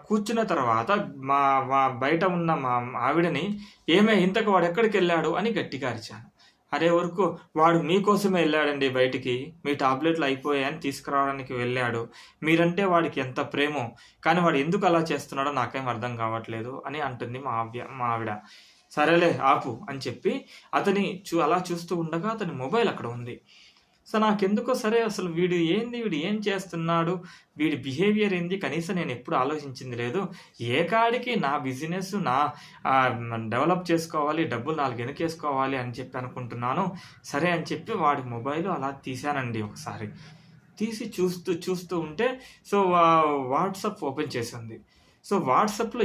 కూర్చున్న తర్వాత మా మా బయట ఉన్న మా ఆవిడని ఇంతకు వాడెక్కడికెళ్ళాడు అని గట్టిగా అరిచాను. అరే వరకు వాడు మీకోసమే వెళ్ళాడండి బయటికి, మీ టాబ్లెట్లు అయిపోయాయని తీసుకురావడానికి వెళ్ళాడు, మీరంటే వాడికి ఎంత ప్రేమో, కానీ వాడు ఎందుకు అలా చేస్తున్నాడో నాకేం అర్థం కావట్లేదు అని అంటుంది మా ఆవిడ. సరేలే ఆపు అని చెప్పి అలా చూస్తూ ఉండగా అతని మొబైల్ అక్కడ ఉంది. సో నాకెందుకో సరే అసలు వీడు ఏం చేస్తున్నాడు, వీడి బిహేవియర్ ఏంది, కనీసం నేను ఎప్పుడు ఆలోచించింది లేదు. ఏ కాడికి నా బిజినెస్ డెవలప్ చేసుకోవాలి, డబ్బులు 4 వెనకేసుకోవాలి అని చెప్పి అనుకుంటున్నాను. సరే అని చెప్పి వాడి మొబైల్ అలా తీశానండి. ఒకసారి తీసి చూస్తూ ఉంటే సో వాట్సాప్ ఓపెన్ చేసింది. సో వాట్సాప్లో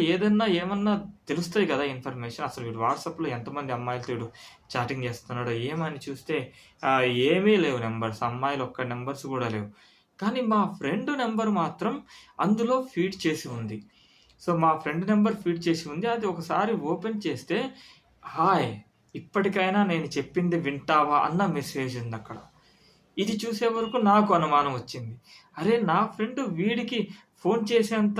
ఏమన్నా తెలుస్తాయి కదా ఇన్ఫర్మేషన్. అసలు వీడు వాట్సాప్లో ఎంతమంది అమ్మాయిలతో వీడు చాటింగ్ చేస్తున్నాడో ఏమని చూస్తే ఏమీ లేవు నెంబర్స్, అమ్మాయిలు ఒక్క నెంబర్స్ కూడా లేవు. కానీ మా ఫ్రెండ్ నెంబర్ మాత్రం అందులో ఫీడ్ చేసి ఉంది. సో మా ఫ్రెండ్ నెంబర్ ఫీడ్ చేసి ఉంది. అది ఒకసారి ఓపెన్ చేస్తే హాయ్, ఇప్పటికైనా నేను చెప్పింది వింటావా అన్న మెసేజ్ ఉంది అక్కడ. ఇది చూసే వరకు నాకు అనుమానం వచ్చింది. అరే నా ఫ్రెండ్ వీడికి ఫోన్ చేసేంత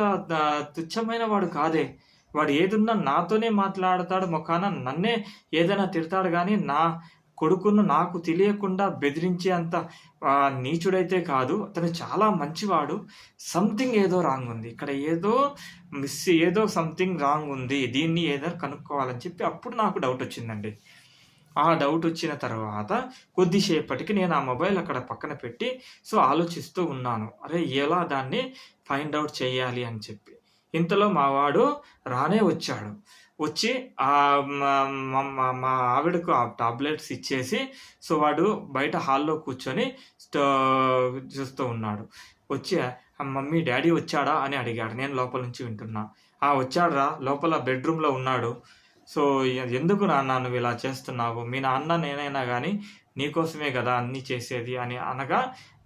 తుచ్చమైన వాడు కాదే, వాడు ఏదున్నా నాతోనే మాట్లాడతాడు, మొఖాన నన్నే ఏదైనా తిడతాడు, కానీ నా కొడుకును నాకు తెలియకుండా బెదిరించే అంత నీచుడైతే కాదు. అతను చాలా మంచివాడు. సంథింగ్ ఏదో రాంగ్ ఉంది ఇక్కడ, ఏదో సంథింగ్ రాంగ్ ఉంది, దీన్ని ఏదో కనుక్కోవాలని చెప్పి అప్పుడు నాకు డౌట్ వచ్చిందండి. ఆ డౌట్ వచ్చిన తర్వాత కొద్దిసేపటికి నేను ఆ మొబైల్ అక్కడ పక్కన పెట్టి సో ఆలోచిస్తూ ఉన్నాను. అరే ఎలా దాన్ని ఫైండ్ అవుట్ చేయాలి అని చెప్పి. ఇంతలో మా వాడు రానే వచ్చాడు. వచ్చి మా ఆవిడకు ఆ టాబ్లెట్స్ ఇచ్చేసి సో వాడు బయట హాల్లో కూర్చొని చూస్తూ ఉన్నాడు. వచ్చి మమ్మీ డాడీ వచ్చాడా అని అడిగాడు. నేను లోపల నుంచి వింటున్నా. వచ్చాడురా, లోపల బెడ్రూమ్లో ఉన్నాడు. సో ఎందుకు నాన్న నువ్వు ఇలా చేస్తున్నావు, మీ నాన్న నేనైనా కానీ నీకోసమే కదా అన్నీ చేసేది అని అనగా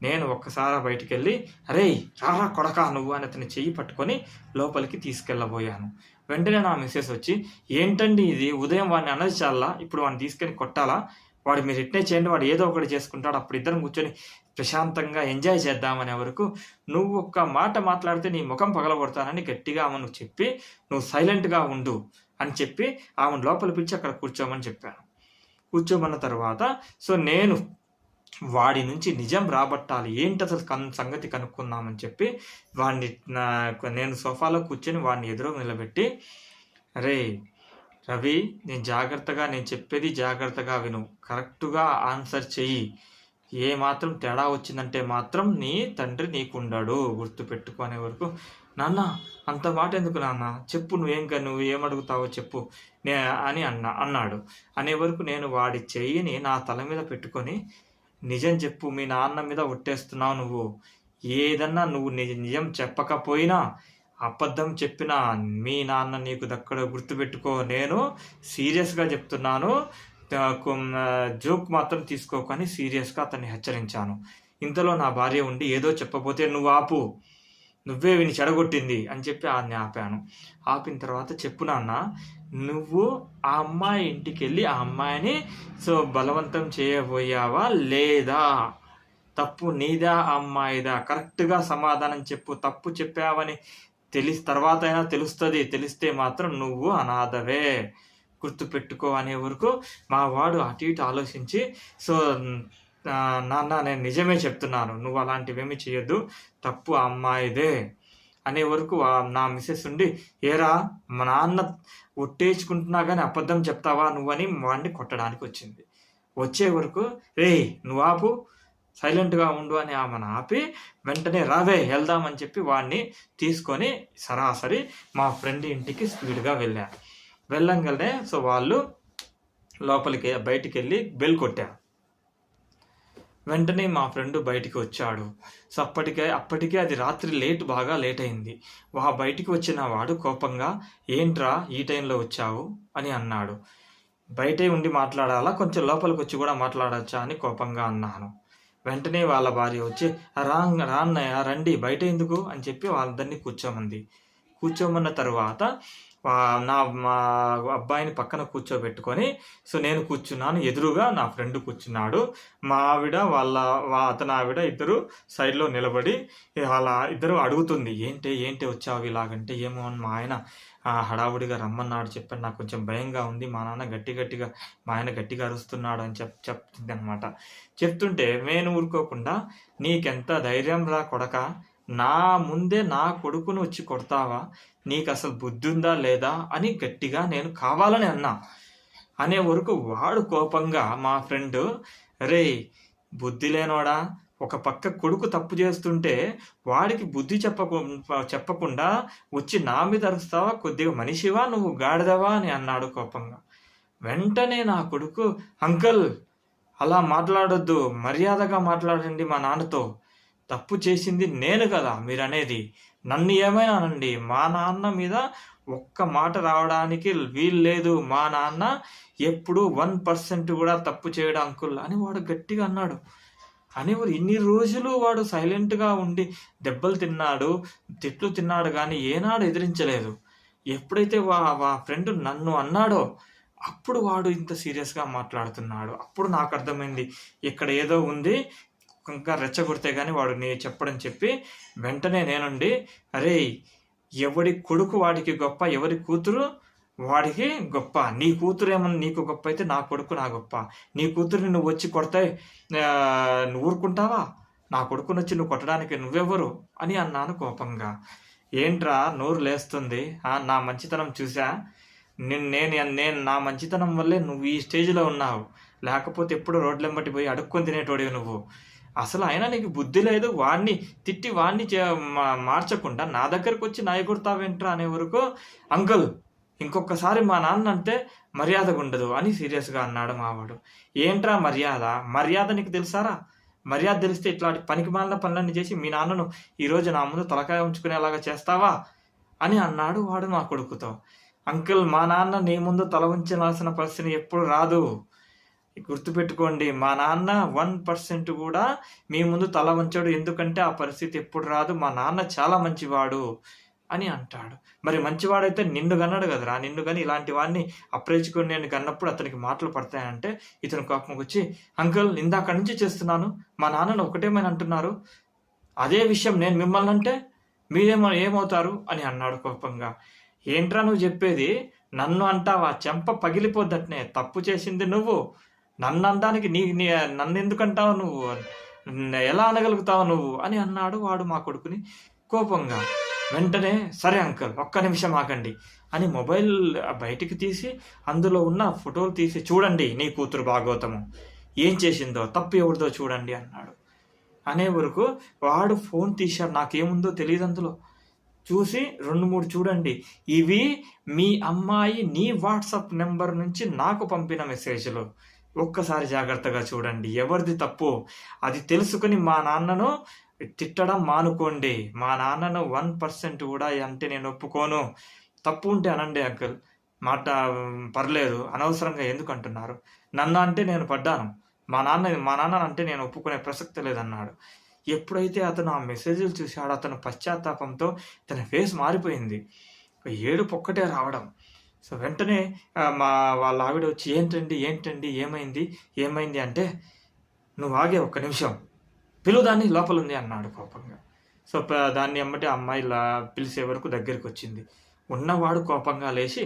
నేను ఒక్కసారి బయటికి వెళ్ళి అరే రారా కొడకా నువ్వు అని అతని చెయ్యి పట్టుకొని లోపలికి తీసుకెళ్ళబోయాను. వెంటనే నా మెసేజ్ వచ్చి ఏంటండి ఇది, ఉదయం వాడిని అన్నది చాలా, ఇప్పుడు వాడిని తీసుకొని కొట్టాలా, వాడు మీరు ఇట్నే చేయండి, వాడు ఏదో ఒకటి చేసుకుంటాడు, అప్పుడు ఇద్దరం కూర్చొని ప్రశాంతంగా ఎంజాయ్ చేద్దామనే వరకు నువ్వు ఒక్క మాట మాట్లాడితే నీ ముఖం పగలగొడతానని గట్టిగా ఆమెను చెప్పి నువ్వు సైలెంట్గా ఉండు అని చెప్పి ఆమెను లోపల పిలిచి అక్కడ కూర్చోమని చెప్పాను. కూర్చోమన్న తర్వాత సో నేను వాడి నుంచి నిజం రాబట్టాలి, ఏంటి అసలు సంగతి కనుక్కుందామని చెప్పి నేను సోఫాలో కూర్చొని వాడిని ఎదురుగా నిలబెట్టి అరే రవి, నేను చెప్పేది జాగ్రత్తగా విను, కరెక్ట్గా ఆన్సర్ చెయ్యి, ఏ మాత్రం తేడా వచ్చిందంటే మాత్రం నీ తండ్రి నీకుండడు, గుర్తుపెట్టుకునే వరకు. నాన్న అంత మాట ఎందుకు నాన్న, చెప్పు నువ్వు ఏమడుగుతావో చెప్పు అని అన్నాడు. అనే వరకు నేను వాడి చెయ్యిని నా తల మీద పెట్టుకొని నిజం చెప్పు, మీ నాన్న మీద ఒట్టేస్తున్నావు నువ్వు, ఏదన్నా నువ్వు నిజం చెప్పకపోయినా అబద్ధం చెప్పినా మీ నాన్న నీకు దక్కడో గుర్తుపెట్టుకో, నేను సీరియస్గా చెప్తున్నాను, జోక్ మాత్రం తీసుకోకని సీరియస్గా అతన్ని హెచ్చరించాను. ఇంతలో నా భార్య ఉండి ఏదో చెప్పబోతే నువ్వు ఆపు, నువ్వే విని చెడగొట్టింది అని చెప్పి ఆపాను. ఆపిన తర్వాత చెప్పు నాన్న, నువ్వు ఆ అమ్మాయి ఇంటికి వెళ్ళి ఆ అమ్మాయిని సో బలవంతం చేయబోయావా లేదా, తప్పు నీదా అమ్మాయిదా, కరెక్ట్గా సమాధానం చెప్పు, తప్పు చెప్పావని తర్వాత అయినా తెలుస్తుంది, తెలిస్తే మాత్రం నువ్వు అనాథవే, గుర్తుపెట్టుకో అనే వరకు మా వాడు అటు ఇటు ఆలోచించి సో నాన్న నేను నిజమే చెప్తున్నాను, నువ్వు అలాంటివేమీ చేయొద్దు, తప్పు అమ్మాయిదే అనే వరకు నా మిస్సెస్ ఉండి ఏరా మా నాన్న ఒట్టేసుకుంటున్నా కానీ అబద్ధం చెప్తావా నువ్వని వాడిని కొట్టడానికి వచ్చింది. వచ్చే వరకు నువ్వు ఆపు, సైలెంట్గా ఉండు అని ఆమెను ఆపి వెంటనే రావే వెళ్దామని చెప్పి వాడిని తీసుకొని సరాసరి మా ఫ్రెండ్ ఇంటికి స్పీడ్గా వెళ్ళంగానే సో వాళ్ళు బయటికి వెళ్ళి బెల్ కొట్టారు. వెంటనే మా ఫ్రెండ్ బయటికి వచ్చాడు. సో అప్పటికే అది రాత్రి బాగా లేట్ అయింది. బయటికి వచ్చిన వాడు కోపంగా ఏంట్రా ఈ టైంలో వచ్చావు అని అన్నాడు. బయటే ఉండి మాట్లాడాలా, కొంచెం లోపలికి వచ్చి కూడా మాట్లాడచ్చా అని కోపంగా అన్నాను. వెంటనే వాళ్ళ భార్య వచ్చి రాన్నయ్య రండి, బయట ఎందుకు అని చెప్పి వాళ్ళందరినీ కూర్చోమన్న తర్వాత మా అబ్బాయిని పక్కన కూర్చోబెట్టుకొని సో నేను కూర్చున్నాను, ఎదురుగా నా ఫ్రెండ్ కూర్చున్నాడు. మా ఆవిడ అతని ఆవిడ ఇద్దరు సైడ్లో నిలబడి అలా ఇద్దరు అడుగుతుంది ఏంటి వచ్చావు ఇలాగంటే ఏమో మా ఆయన హడావుడిగా రమ్మన్నాడు, చెప్పాను. నాకు కొంచెం భయంగా ఉంది. మా నాన్న మా ఆయన గట్టిగా అరుస్తున్నాడు అని చెప్తుంది అనమాట. చెప్తుంటే నేను ఊరుకోకుండా, నీకెంత ధైర్యం రా కొడకా, నా ముందే నా కొడుకుని వచ్చి కొడతావా, నీకసలు బుద్ధుందా లేదా అని గట్టిగా నేను కావాలని అన్నా. అనే వరకు వాడు కోపంగా మా ఫ్రెండు, రేయ్ బుద్ధి లేనోడా, ఒక పక్క కొడుకు తప్పు చేస్తుంటే వాడికి బుద్ధి చెప్పకుండా వచ్చి నా మీద అరుస్తావా, కొద్దిగా మనిషివా నువ్వు, గాడిదవా అని అన్నాడు కోపంగా. వెంటనే నా కొడుకు, అంకుల్ అలా మాట్లాడొద్దు, మర్యాదగా మాట్లాడండి మా నాన్నతో, తప్పు చేసింది నేను కదా మీరనేది, నన్ను ఏమైనా అనండి, మా నాన్న మీద ఒక్క మాట రావడానికి వీలు లేదు, మా నాన్న ఎప్పుడు 1% కూడా తప్పు చేయడం అంకుల్ అని వాడు గట్టిగా అన్నాడు. అనేవారు. ఇన్ని రోజులు వాడు సైలెంట్గా ఉండి దెబ్బలు తిన్నాడు, తిట్లు తిన్నాడు, కానీ ఏనాడు ఎదిరించలేదు. ఎప్పుడైతే వా ఫ్రెండ్ నన్ను అన్నాడో అప్పుడు వాడు ఇంత సీరియస్గా మాట్లాడుతున్నాడు. అప్పుడు నాకు అర్థమైంది, ఇక్కడ ఏదో ఉంది, ఇంకా రెచ్చగొడితే కానీ వాడు చెప్పడం చెప్పి వెంటనే నేనుండి, అరే ఎవడి కొడుకు వాడికి గొప్ప, ఎవరి కూతురు వాడికి గొప్ప, నీ కూతురు ఏమన్నా నీకు గొప్ప అయితే నా కొడుకు నా గొప్ప, నీ కూతురిని నువ్వు వచ్చి కొడితే నువ్వు ఊరుకుంటావా, నా కొడుకుని వచ్చి నువ్వు కొట్టడానికి నువ్వెవరు అని అన్నాను కోపంగా. ఏంట్రా నోరు లేస్తుంది, నా మంచితనం చూసా, నేను నా మంచితనం వల్లే నువ్వు ఈ స్టేజ్లో ఉన్నావు, లేకపోతే ఎప్పుడు రోడ్లెంబటి పోయి అడుక్కొని తినేటోడివి నువ్వు, అసలు అయినా నీకు బుద్ధి లేదు, వాడిని తిట్టి వాడిని మార్చకుండా నా దగ్గరకు వచ్చి నా ఎగురుతావేంట్రా అనే వరకు, అంకుల్ ఇంకొకసారి మా నాన్న అంటే మర్యాదగా ఉండదు అని సీరియస్గా అన్నాడు మావాడు. ఏంట్రా మర్యాద నీకు తెలుసారా, మర్యాద తెలిస్తే ఇట్లాంటి పనికి మాలిన పనులన్నీ చేసి మీ నాన్నను ఈరోజు నా ముందు తలకాయ ఉంచుకునేలాగా చేస్తావా అని అన్నాడు వాడు మా కొడుకుతో. అంకుల్ మా నాన్న నీ ముందు తల ఉంచాల్సిన పరిస్థితి ఎప్పుడు రాదు, గుర్తుపెట్టుకోండి, మా నాన్న 1% కూడా మీ ముందు తల వంచాడు, ఎందుకంటే ఆ పరిస్థితి ఎప్పుడు రాదు, మా నాన్న చాలా మంచివాడు అని అంటాడు. మరి మంచివాడైతే నిన్ను కన్నాడు కదరా, నిన్ను కానీ ఇలాంటి వాడిని అప్రేచుకొని నేను కన్నప్పుడు అతనికి మాటలు పడతాయంటే ఇతను కోపం వచ్చి, అంకుల్ ఇందాక నుంచి చేస్తున్నాను, మా నాన్నను ఒకటేమైనా అంటున్నారు, అదే విషయం నేను మిమ్మల్ని అంటే ఏమవుతారు అని అన్నాడు కోపంగా. ఏంట్రా నువ్వు చెప్పేది, నన్ను అంటావా, చెంప పగిలిపోద్దట్నే, తప్పు చేసింది నువ్వు, నన్ను అనడానికి నన్ను ఎందుకంటావు నువ్వు, ఎలా అనగలుగుతావు నువ్వు అని అన్నాడు వాడు మా కొడుకుని కోపంగా. వెంటనే సరే అంకుల్ ఒక్క నిమిషం ఆగండి అని మొబైల్ బయటికి తీసి అందులో ఉన్న ఫోటోలు తీసి, చూడండి నీ కూతురు భాగవతము ఏం చేసిందో, తప్పు ఎవరిదో చూడండి అన్నాడు. అనే వరకు వాడు ఫోన్ తీశాడు, నాకేముందో తెలియదు అందులో, చూసి 2-3 చూడండి, ఇవి మీ అమ్మాయి నీ వాట్సాప్ నెంబర్ నుంచి నాకు పంపిన మెసేజ్లు, ఒక్కసారి జాగ్రత్తగా చూడండి, ఎవరిది తప్పు అది తెలుసుకుని మా నాన్నను తిట్టడం మానుకోండి, మా నాన్నను 1% కూడా అంటే నేను ఒప్పుకోను, తప్పు ఉంటే అనండి అంకుల్, మాట పర్లేదు, అనవసరంగా ఎందుకు అంటున్నారు, నన్ను అంటే నేను పడ్డాను, మా నాన్న అంటే నేను ఒప్పుకునే ప్రసక్తి లేదన్నాడు. ఎప్పుడైతే అతను ఆ మెసేజ్లు చూశాడో అతను పశ్చాత్తాపంతో తన ఫేస్ మారిపోయింది, ఏడుపు ఒక్కటే రావడం. సో వెంటనే వాళ్ళ ఆవిడ వచ్చి, ఏంటండి ఏమైంది అంటే, నువ్వు ఆగే ఒక్క నిమిషం, పిలుదాన్ని లోపల ఉంది అన్నాడు కోపంగా. సో దాన్ని ఎమ్మటి అమ్మాయి పిలిచే వరకు దగ్గరికి వచ్చింది. ఉన్నవాడు కోపంగా లేచి,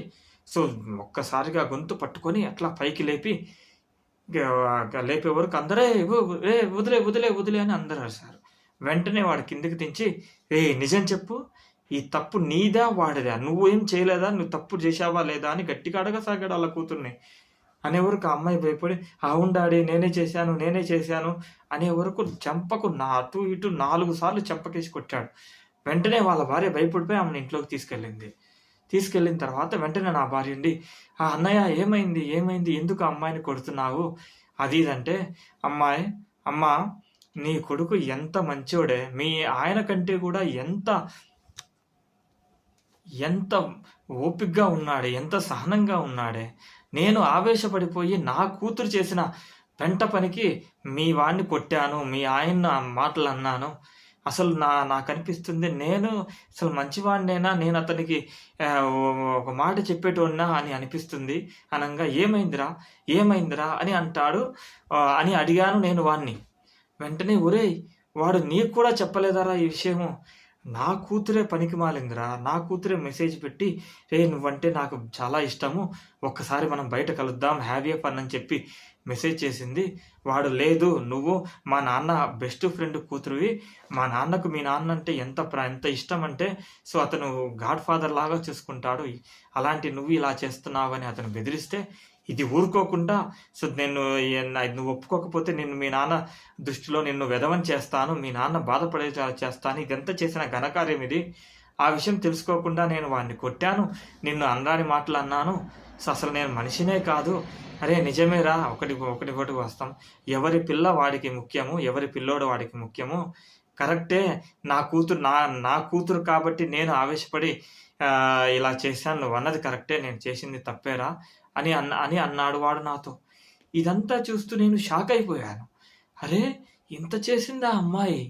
సో ఒక్కసారిగా గొంతు పట్టుకొని అట్లా పైకి లేపే వరకు అందరే వదిలే అని అందరూ అరిశారు. వెంటనే వాడు కిందికి దించి, నిజం చెప్పు, ఈ తప్పు నీదా వాడిదా, నువ్వేం చేయలేదా, నువ్వు తప్పు చేశావా లేదా అని గట్టిగా అడగసాగాడు వాళ్ళ కూతుర్ని. అనే వరకు ఆ అమ్మాయి భయపడి, అవును డాడీ నేనే చేశాను అనే వరకు చెంపకు అటు ఇటు 4 సార్లు చెంపకేసి కొట్టాడు. వెంటనే వాళ్ళ భార్య భయపడిపోయి ఆమెను ఇంట్లోకి తీసుకెళ్ళిన తర్వాత వెంటనే నా భార్య ఉండి, అన్నయ్య ఏమైంది ఎందుకు అమ్మాయిని కొడుతున్నావు అది ఇదంటే, అమ్మా నీ కొడుకు ఎంత మంచోడే, మీ ఆయన కంటే కూడా ఎంత ఓపికగా ఉన్నాడే, ఎంత సహనంగా ఉన్నాడే, నేను ఆవేశపడిపోయి నా కూతురు చేసిన పెంట పనికి మీ వాడిని కొట్టాను, మీ ఆయన మాటలు అన్నాను, అసలు నాకు అనిపిస్తుంది నేను అసలు మంచివాడినేనా, నేను అతనికి ఒక మాట చెప్పేటోన్నా అని అనిపిస్తుంది అనగా, ఏమైందిరా అని అంటాడు అని అడిగాను నేను వాడిని. వెంటనే, ఒరేయ్ వాడు నీకు కూడా చెప్పలేదారా ఈ విషయము నా కూతురే పనికిమాలిందిరా! నా కూతురే మెసేజ్ పెట్టి, "రేయ్! నువ్వంటే నాకు చాలా ఇష్టము. ఒక్కసారి మనం బయట కలుద్దాం. హ్యావ్ ఎ ఫన్" అని చెప్పి మెసేజ్ చేసింది. వాడు, "లేదు, నువ్వు మా నాన్న బెస్ట్ ఫ్రెండ్ కూతురివి. మా నాన్నకు మీ నాన్న అంటే ఎంత ఇష్టమంటే, సో, అతను గాడ్ ఫాదర్ లాగా చూసుకుంటాడు. అలాంటి నువ్వు ఇలా చేస్తున్నావని" అతను బెదిరిస్తే, ఇది ఊరుకోకుండా, సో, నువ్వు ఒప్పుకోకపోతే నేను మీ నాన్న దృష్టిలో నిన్ను వెధవని చేస్తాను. మీ నాన్న బాధపడేలా చేస్తాను. ఇదంతా చేసిన ఘనకార్యం ఇది. ఆ విషయం తెలుసుకోకుండా నేను వాడిని కొట్టాను. నిన్ను అనరాని మాటలు అన్నాను. సో, అసలు నేను మనిషినే కాదు. అరే నిజమేరా! ఒకటి వాస్తవం. ఎవరి పిల్ల వాడికి ముఖ్యము. ఎవరి పిల్లోడు వాడికి ముఖ్యము. కరెక్టే. నా కూతురు కాబట్టి నేను ఆవేశపడి ఇలా చేశాను. నువ్వన్నది కరెక్టే. నేను చేసింది తప్పేరా! అని అన్నాడు వాడు నాతో. ఇదంతా చూస్తూ నేను షాక్ అయిపోయాను. అరే! ఇంత చేసిందా అమ్మాయి?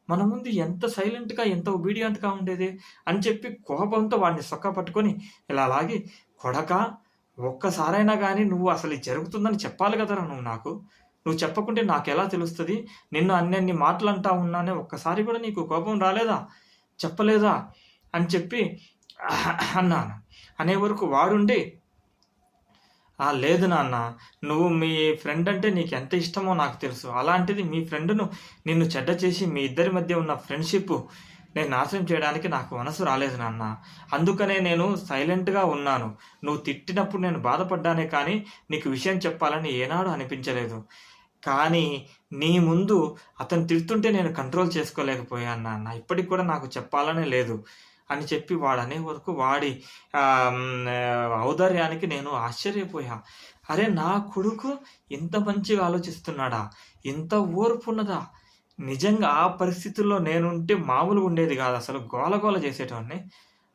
మన ముందు ఎంత సైలెంట్‌గా, ఎంత ఒబీడియంట్‌గా ఉండేది అని చెప్పి కోపంతో వాడిని సొక్కా పట్టుకొని ఇలా లాగి, "కొడకా! ఒక్కసారైనా గాని నువ్వు అసలు ఇది జరుగుతుందని చెప్పాలి కదరా నువ్వు నాకు. నువ్వు చెప్పకుంటే నాకెలా తెలుస్తది? నిన్ను అన్నన్ని మాటలంటా ఉన్నానే, ఒక్కసారి కూడా నీకు కోపం రాలేదా? చెప్పలేదా?" అని చెప్పి అన్నాను. అనే వరకు వాడుండి, లేదు నాన్న. నువ్వు మీ ఫ్రెండ్ అంటే నీకెంత ఇష్టమో నాకు తెలుసు. అలాంటిది మీ ఫ్రెండ్‌ను నిన్ను చెడ్డ చేసి మీ ఇద్దరి మధ్య ఉన్న ఫ్రెండ్‌షిప్ నేను నాశనం చేయడానికి నాకు మనసు రాలేదు నాన్న. అందుకనే నేను సైలెంట్‌గా ఉన్నాను. నువ్వు తిట్టినప్పుడు నేను బాధపడ్డానే కానీ నీకు విషయం చెప్పాలని ఏనాడు అనిపించలేదు. కానీ నీ ముందు అతను తిడుతుంటే నేను కంట్రోల్ చేసుకోలేకపోయాను నాన్న. ఇప్పటికి కూడా నాకు చెప్పాలనే లేదు అని చెప్పి వాడనే వరకు వాడి ఔదార్యానికి నేను ఆశ్చర్యపోయా. అరే! నా కొడుకు ఇంత మంచిగా ఆలోచిస్తున్నాడా? ఇంత ఓర్పున్నదా? నిజంగా ఆ పరిస్థితుల్లో నేనుంటే మామూలుగా ఉండేది కాదు. అసలు గోల చేసేటోడిని.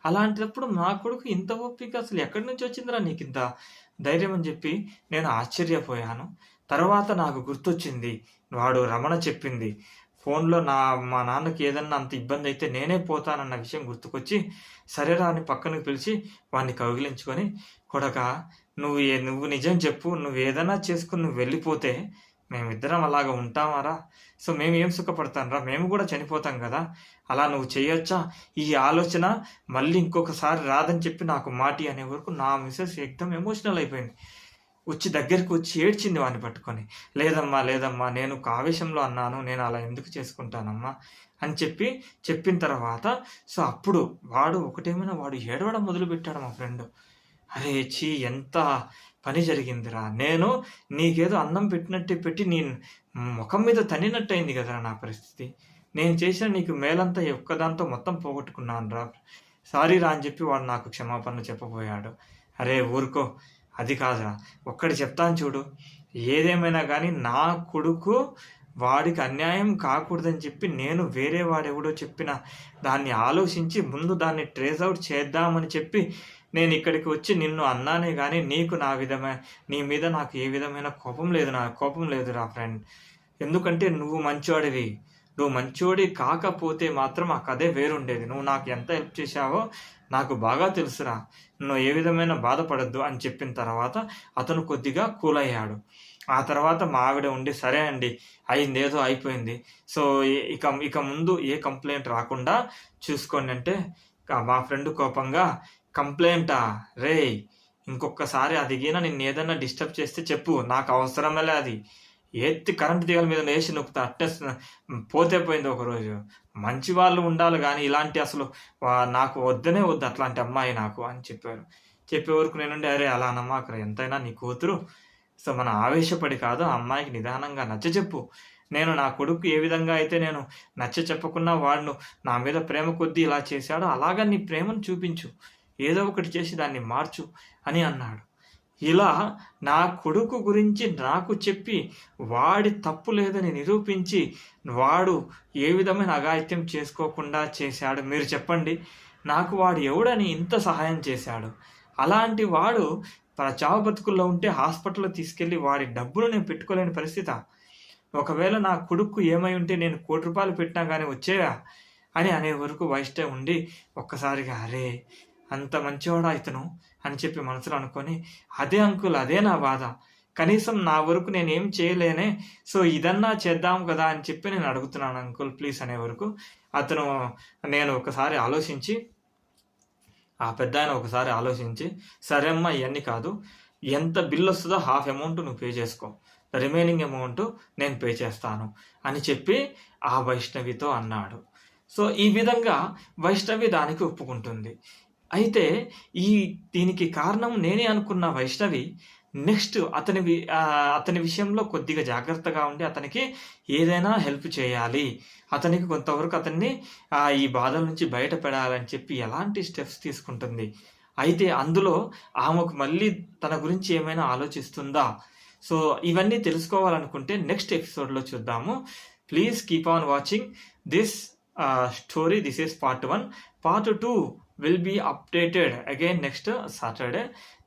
అలాంటప్పుడు నా కొడుకు ఇంత ఓపిక అసలు ఎక్కడి నుంచి వచ్చిందిరా నీకింత ధైర్యం అని చెప్పి నేను ఆశ్చర్యపోయాను. తర్వాత నాకు గుర్తొచ్చింది. వాడు రమణ చెప్పింది. ఫోన్‌లో మా నాన్నకి ఏదన్నా అంత ఇబ్బందయితే నేనే పోతానన్న విషయం గుర్తుకొచ్చి, సరేరా అని పక్కనకి పిలిచి వాడిని కౌగిలించుకొని, "కొడకా! నువ్వు నిజం చెప్పు. నువ్వేదన్నా చేసుకొని నువ్వు వెళ్ళిపోతే మేమిద్దరం అలాగా ఉంటామారా? సో, మేమేం సుఖపడతాంరా? మేము గూడా చనిపోతాం గదా! అలా నువ్వు చెయ్యొచ్చా? ఈ ఆలోచన మళ్ళీ ఇంకొకసారి రాదని చెప్పి నాకు మాటియ్యి" అనే వరకు నా మిసెస్ ఎక్దమ్ ఎమోషనల్ అయిపోయింది. దగ్గరికి వచ్చి ఏడ్చింది వాడిని పట్టుకొని. లేదమ్మా, నేను ఒక ఆవేశంలో అన్నాను. నేను అలా ఎందుకు చేసుకుంటానమ్మా" అని చెప్పిన తర్వాత, సో, అప్పుడు వాడు ఏడవడం మొదలుపెట్టాడు మా ఫ్రెండు. "అరే ఛీ! ఎంత పని జరిగిందిరా! నేను నీకేదో అన్నం పెట్టినట్టే పెట్టి నీ మొఖం మీద తన్నినట్టయింది కదరా నా పరిస్థితి. నేను చేసిన నీకు మేలంతా ఈ ఒక్కదాంతో మొత్తం పోగొట్టుకున్నానురా. సారీరా" అని చెప్పి వాడు నాకు క్షమాపణలు చెప్పబోయాడు. అరే ఊరుకో! అది కాదురా! ఒక్కటి చెప్తాను చూడు. ఏదేమైనా గానీ నా కొడుకు వాడికి అన్యాయం కాకూడదని చెప్పి నేను వేరే వాడెవడో చెప్పిన దాన్ని ఆలోచించి ముందు దాన్ని ట్రేస్ ఔట్ చేద్దామని చెప్పి నేనిక్కడికి వచ్చి నిన్ను అన్నానే గానీ నీ మీద నాకు ఏ విధమైన కోపం లేదురా ఫ్రెండ్. ఎందుకంటే నువ్వు మంచోడివి. నువ్వు మంచోడి కాకపోతే మాత్రం ఆ కథే వేరుండేది. నువ్వు నాకు ఎంత హెల్ప్ చేశావో నాకు బాగా తెలుసురా. నువ్వు ఏ విధమైన బాధపడొద్దు అని చెప్పిన తర్వాత అతను కొద్దిగా కూల్ అయ్యాడు. ఆ తర్వాత మా ఆవిడ ఉండి, "సరే అండి, అయిందేదో అయిపోయింది. సో, ఇక ముందు ఏ కంప్లెయింట్ రాకుండా చూసుకోండి" అంటే మా ఫ్రెండ్ కోపంగా, "కంప్లెయింటా? రేయ్! ఇంకొక్కసారి అది గిన నిన్నేదన్నా డిస్టర్బ్ చేస్తే చెప్పు. నాకు అవసరమేలే అది. ఎత్తి కరెంట్ తీగల మీద లేసి నొక్కుతా. అట్టే పోతే పోయింది ఒకరోజు. మంచి వాళ్ళు ఉండాలి గానీ ఇలాంటి అసలు నాకు వద్దనే వద్దు అట్లాంటి అమ్మాయి నాకు" అని చెప్పారు. చెప్పే వరకు నేనుండి, "అరే అలా అనమాకురా. ఎంతైనా నీ కూతురు. సో, మనం ఆవేశపడి కాదు, ఆ అమ్మాయికి నిదానంగా నచ్చచెప్పు. నేను నా కొడుకు ఏ విధంగా అయితే నేను నచ్చచెప్పకున్నా వాడు నా మీద ప్రేమ కొద్దీ ఇలా చేశాడో అలాగా నీ ప్రేమను చూపించు. ఏదో ఒకటి చేసి దాన్ని మార్చు" అని అన్నాడు. ఇలా నా కొడుకు గురించి నాకు చెప్పి, వాడి తప్పు లేదని నిరూపించి, వాడు ఏ విధమైన అఘాయిత్యం చేసుకోకుండా చేశాడు. మీరు చెప్పండి. నాకు వాడు ఎవడని ఇంత సహాయం చేశాడు. అలాంటి వాడు చావు బతుకుల్లో ఉంటే హాస్పిటల్‌లో తీసుకెళ్ళి వాడి డబ్బులు నేను పెట్టుకోలేని పరిస్థితా? ఒకవేళ నా కొడుక్కు ఏమై ఉంటే నేను ₹1,00,00,000 పెట్టినా గానీ వచ్చేవా? అని అనే వరకు వైష్ణవి ఉండి ఒక్కసారిగా, "అరే! అంత మంచివాడా ఇతను" అని చెప్పి మనసులో అనుకొని, "అదే అంకుల్, అదే నా బాధ. కనీసం నా వరకు నేనేం చేయలేనే, సో ఇదన్నా చేద్దాం కదా అని చెప్పి నేను అడుగుతున్నాను అంకుల్ ప్లీజ్ అనే వరకు అతను నేను ఒకసారి ఆలోచించి ఆ పెద్దాయన ఒకసారి ఆలోచించి, సరే అమ్మా ఇవన్నీ కాదు, ఎంత బిల్ వస్తుందో హాఫ్ అమౌంట్ నువ్వు పే చేసుకో, రిమైనింగ్ అమౌంట్ నేను పే చేస్తాను అని చెప్పి ఆ వైష్ణవితో అన్నాడు. సో ఈ విధంగా వైష్ణవి దానికి ఒప్పుకుంటుంది. అయితే దీనికి కారణం నేనే అనుకున్న వైష్ణవి నెక్స్ట్ అతని విషయంలో కొద్దిగా జాగ్రత్తగా ఉండి అతనికి ఏదైనా హెల్ప్ చేయాలి, అతనికి కొంతవరకు అతన్ని ఈ బాధల నుంచి బయటపడాలని చెప్పి ఎలాంటి స్టెప్స్ తీసుకుంటుంది. అయితే అందులో ఆమెకు మళ్ళీ తన గురించి ఏమైనా ఆలోచిస్తుందా? సో ఇవన్నీ తెలుసుకోవాలనుకుంటే నెక్స్ట్ ఎపిసోడ్లో చూద్దాము. Please keep on watching this story. This is part 1. Part 2 will be updated again next Saturday.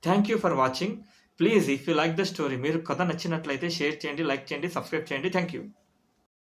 Thank you for watching. Please if you like the story, మీరు కథ నచ్చినట్లయితే షేర్ చేయండి, లైక్ చేయండి, సబ్స్క్రైబ్ చేయండి. Thank you.